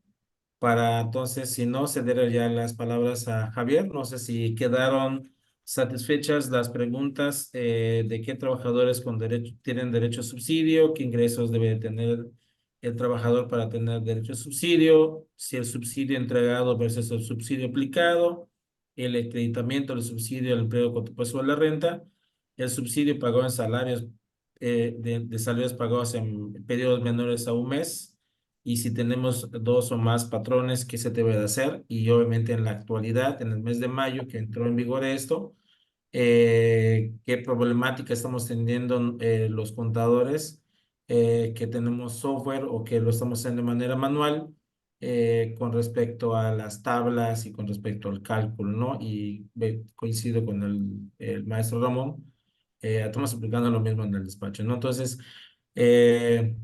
para entonces, si no, ceder ya las palabras a Javier. No sé si quedaron satisfechas las preguntas de qué trabajadores con derecho, tienen derecho a subsidio, qué ingresos debe tener el trabajador para tener derecho a subsidio, si el subsidio entregado versus el subsidio aplicado, el acreditamiento del subsidio al empleo con a la renta, el subsidio pagado en salarios, de salarios pagados en periodos menores a un mes, y si tenemos dos o más patrones, ¿qué se debe de hacer? Y obviamente en la actualidad, en el mes de mayo que entró en vigor esto, qué problemática estamos teniendo los contadores, que tenemos software o que lo estamos haciendo de manera manual, con respecto a las tablas y con respecto al cálculo, ¿no? Y coincido con el maestro Ramón, estamos aplicando lo mismo en el despacho, ¿no? Entonces, eh,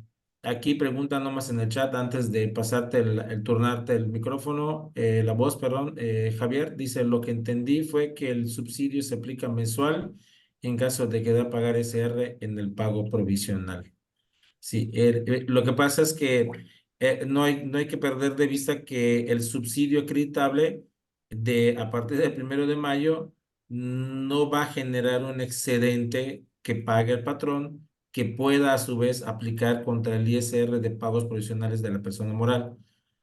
aquí pregunta nomás en el chat antes de pasarte el turnarte el micrófono, la voz, perdón, Javier, dice, lo que entendí fue que el subsidio se aplica mensual en caso de que deba pagar SR en el pago provisional. Sí, lo que pasa es que no hay que perder de vista que el subsidio acreditable a partir del 1 de mayo no va a generar un excedente que pague el patrón que pueda a su vez aplicar contra el ISR de pagos provisionales de la persona moral.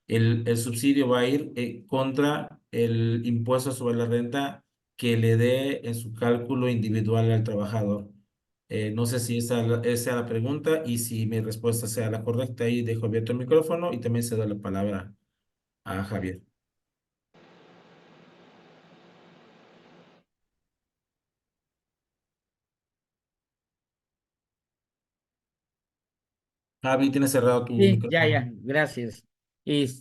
El subsidio va a ir contra el impuesto sobre la renta que le dé en su cálculo individual al trabajador. No sé si esa sea la pregunta y si mi respuesta sea la correcta, ahí dejo abierto el micrófono y también cedo la palabra a Javier. Javi, tienes cerrado tu Sí, ya, micrófono. ya, gracias. Pues,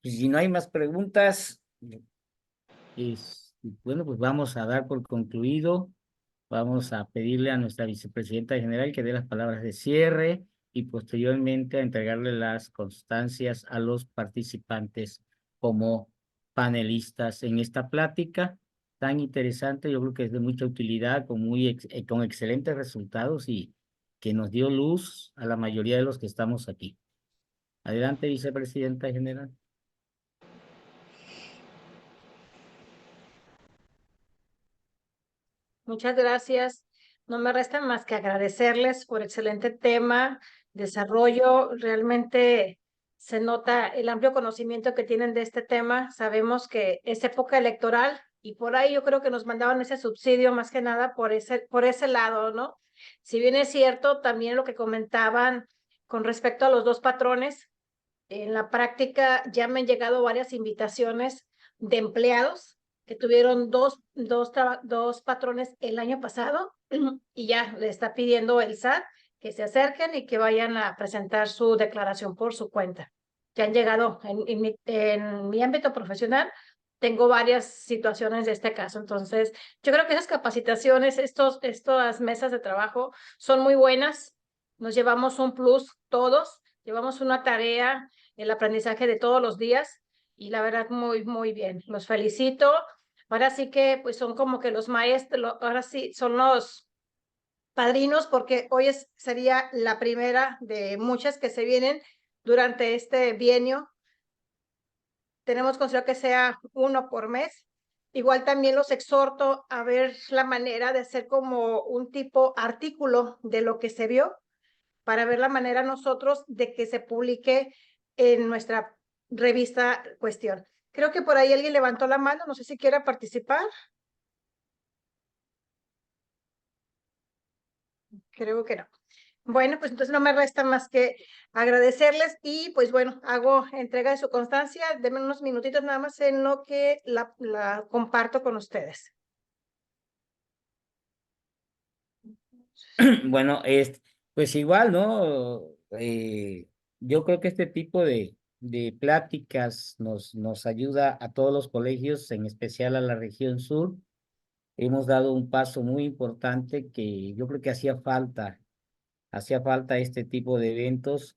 si no hay más preguntas, bueno, pues vamos a dar por concluido. Vamos a pedirle a nuestra vicepresidenta general que dé las palabras de cierre y posteriormente a entregarle las constancias a los participantes como panelistas en esta plática tan interesante. Yo creo que es de mucha utilidad, con excelentes resultados y que nos dio luz a la mayoría de los que estamos aquí. Adelante, vicepresidenta general. Muchas gracias. No me resta más que agradecerles por excelente tema, desarrollo. Realmente se nota el amplio conocimiento que tienen de este tema. Sabemos que es época electoral y por ahí yo creo que nos mandaban ese subsidio más que nada por ese lado, ¿no? Si bien es cierto, también lo que comentaban con respecto a los dos patrones, en la práctica ya me han llegado varias invitaciones de empleados que tuvieron dos patrones el año pasado y ya le está pidiendo el SAT que se acerquen y que vayan a presentar su declaración por su cuenta. Ya han llegado en mi ámbito profesional, tengo varias situaciones de este caso. Entonces, yo creo que esas capacitaciones, estas mesas de trabajo son muy buenas. Nos llevamos un plus todos. llevamos una tarea, el aprendizaje de todos los días y la verdad muy bien. Los felicito. Ahora sí que pues son como que los maestros, ahora sí son los padrinos porque hoy sería la primera de muchas que se vienen durante este bienio. Tenemos considerado que sea uno por mes. Igual también los exhorto a ver la manera de hacer como un tipo artículo de lo que se vio para ver la manera nosotros de que se publique en nuestra revista Cuestión. Creo que por ahí alguien levantó la mano, no sé si quiera participar. Creo que no. Bueno, pues entonces no me resta más que agradecerles y pues bueno, hago entrega de su constancia. Denme unos minutitos nada más en lo que la comparto con ustedes. Bueno, pues igual, ¿no? Yo creo que este tipo de pláticas nos ayuda a todos los colegios, en especial a la región sur. Hemos dado un paso muy importante que yo creo que hacía falta este tipo de eventos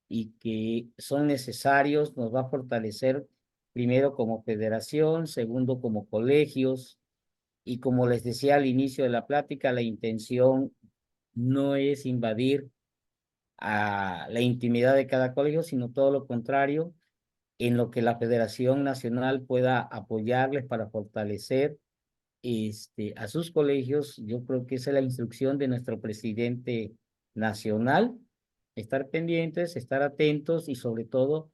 y que son necesarios, nos va a fortalecer primero como federación, segundo como colegios, y como les decía al inicio de la plática, la intención no es invadir a la intimidad de cada colegio, sino todo lo contrario, en lo que la Federación Nacional pueda apoyarles para fortalecer a sus colegios. Yo creo que esa es la instrucción de nuestro presidente nacional, estar pendientes, estar atentos y sobre todo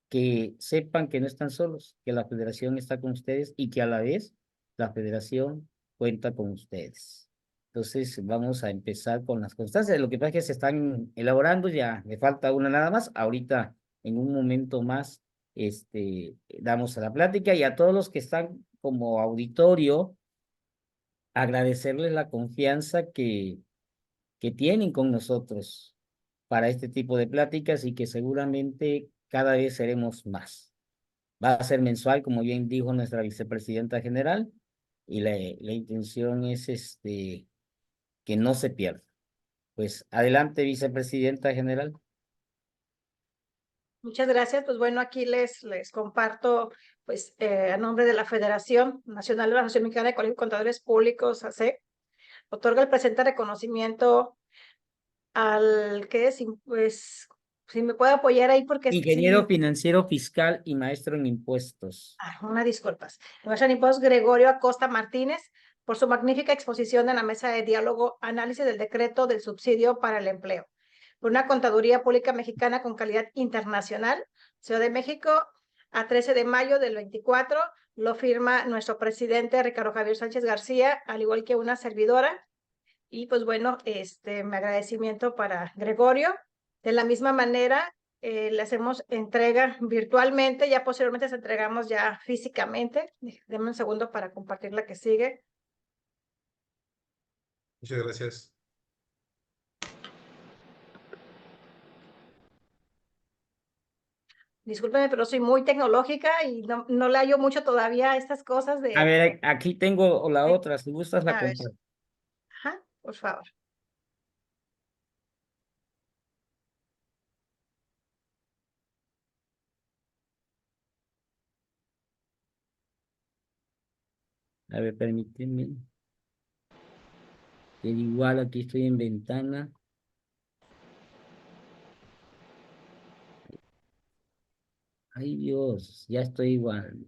que sepan que no están solos, que la federación está con ustedes y que a la vez la federación cuenta con ustedes. Entonces vamos a empezar con las constancias. Lo que pasa es que se están elaborando, ya le falta una nada más. Ahorita en un momento más damos a la plática y a todos los que están como auditorio, agradecerles la confianza que tienen con nosotros para este tipo de pláticas y que seguramente cada vez seremos más. Va a ser mensual, como bien dijo nuestra vicepresidenta general, y la intención es que no se pierda. Pues adelante, vicepresidenta general. Muchas gracias. Pues bueno, aquí les comparto, pues a nombre de la Federación Nacional de la Asociación Mexicana de Colegios de Contadores Públicos, AC, otorga el presente reconocimiento al que es, pues, si me puede apoyar ahí porque Ingeniero sí, financiero fiscal y maestro en impuestos. una disculpas. Maestro en impuestos Gregorio Acosta Martínez por su magnífica exposición en la mesa de diálogo, análisis del decreto del subsidio para el empleo. Por una contaduría pública mexicana con calidad internacional, Ciudad de México, a 13 de mayo del 24, lo firma nuestro presidente Ricardo Javier Sánchez García, al igual que una servidora. Y pues bueno, mi agradecimiento para Gregorio. De la misma manera, le hacemos entrega virtualmente, ya posteriormente se entregamos ya físicamente. Denme un segundo para compartir la que sigue. Muchas gracias. Discúlpeme, pero soy muy tecnológica y no le hallo mucho todavía a estas cosas A de... ver, aquí tengo la otra, si gustas la A ver, comparto. ajá, por favor. A ver, permíteme. Igual aquí estoy en ventana. Ay, Dios, ya estoy igual.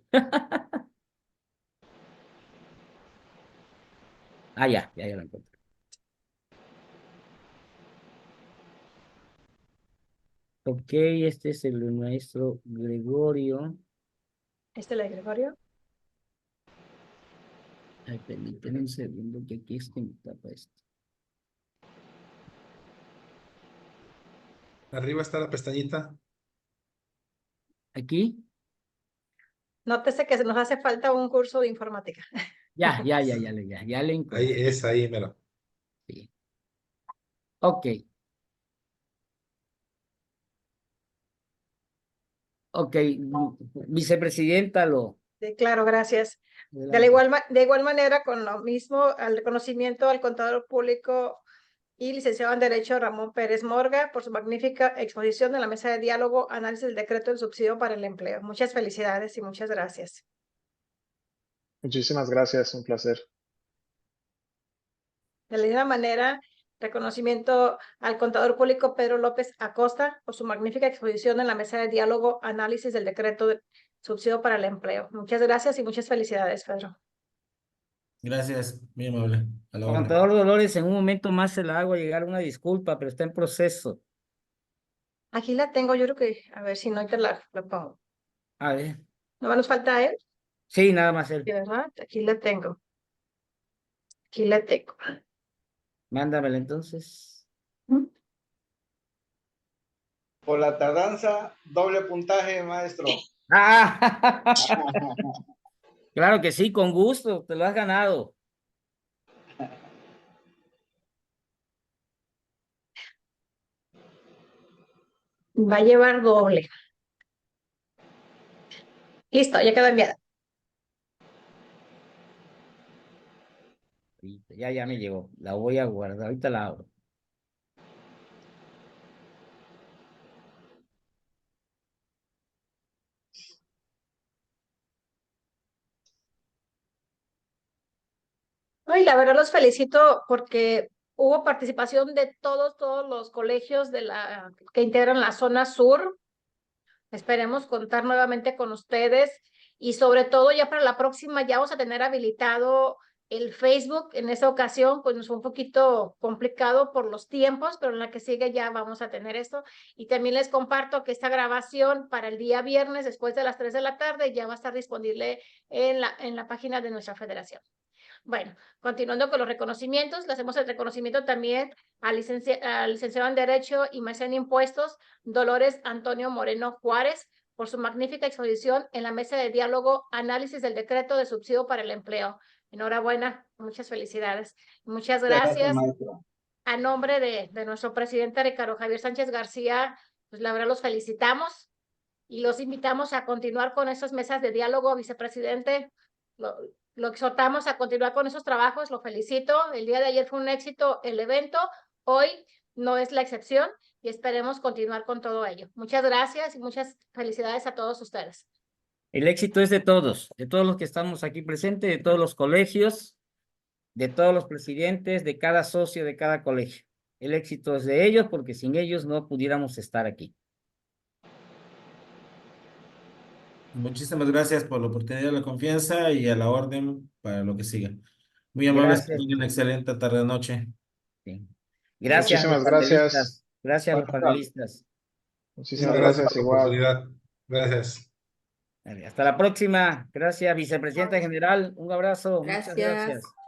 Ah, ya la encontré. Ok, este es el maestro Gregorio. ¿Este es Gregorio? Ay, permíteme un segundo que aquí es que me tapa esto. Arriba está la pestañita. ¿Aquí? Nótese que nos hace falta un curso de informática. Ya le Ahí encontré. es, ahí, mira. Sí. Ok. Ok, vicepresidenta, Sí, claro, gracias. adelante. De igual manera, con lo mismo, al reconocimiento al contador público y licenciado en Derecho Ramón Pérez Morga por su magnífica exposición en la mesa de diálogo, análisis del decreto del subsidio para el empleo. Muchas felicidades y muchas gracias. Muchísimas gracias, un placer. De la misma manera, reconocimiento al contador público Pedro López Acosta por su magnífica exposición en la mesa de diálogo, análisis del decreto de subsidio para el empleo. Muchas gracias y muchas felicidades, Pedro. Gracias, muy amable. A la orden. Contador Dolores, en un momento más se la hago llegar una disculpa, pero está en proceso. Aquí la tengo, yo creo que, a ver si no te la pongo. A ver. ¿No nos falta él? Sí, nada más él. Sí, ¿verdad? Aquí la tengo. Aquí la tengo. Mándamela entonces. Por la tardanza, doble puntaje, maestro. ¡Ah! Claro que sí, con gusto, te lo has ganado. Va a llevar doble. Listo, ya quedó enviada. Ya me llegó. La voy a guardar. Ahorita la abro. Ay, la verdad los felicito porque hubo participación de todos los colegios que integran la zona sur. Esperemos contar nuevamente con ustedes y sobre todo ya para la próxima ya vamos a tener habilitado el Facebook. En esa ocasión pues nos fue un poquito complicado por los tiempos, pero en la que sigue ya vamos a tener esto. Y también les comparto que esta grabación para el día viernes después de las 3 de la tarde ya va a estar disponible en la página de nuestra federación. Bueno, continuando con los reconocimientos, le hacemos el reconocimiento también al licenciado en Derecho y maestría en Impuestos, Dolores Antonio Moreno Juárez, por su magnífica exposición en la mesa de diálogo, análisis del decreto de subsidio para el empleo. Enhorabuena, muchas felicidades. Muchas gracias. maestro. A nombre de nuestro presidente Ricardo Javier Sánchez García, pues la verdad los felicitamos y los invitamos a continuar con esas mesas de diálogo, vicepresidente. Lo exhortamos a continuar con esos trabajos, lo felicito. El día de ayer fue un éxito el evento, hoy no es la excepción y esperemos continuar con todo ello. Muchas gracias y muchas felicidades a todos ustedes. El éxito es de todos los que estamos aquí presentes, de todos los colegios, de todos los presidentes, de cada socio de cada colegio. El éxito es de ellos porque sin ellos no pudiéramos estar aquí. Muchísimas gracias por la oportunidad, la confianza y a la orden para lo que siga. Muy amables, que Gracias. tengan una excelente tarde-noche. Sí. Gracias a los Muchísimas gracias. panelistas. Gracias a los panelistas. Muchísimas Gracias gracias, por la igual. oportunidad. Gracias. Hasta la próxima. Gracias, vicepresidenta general. Un abrazo. Muchas gracias.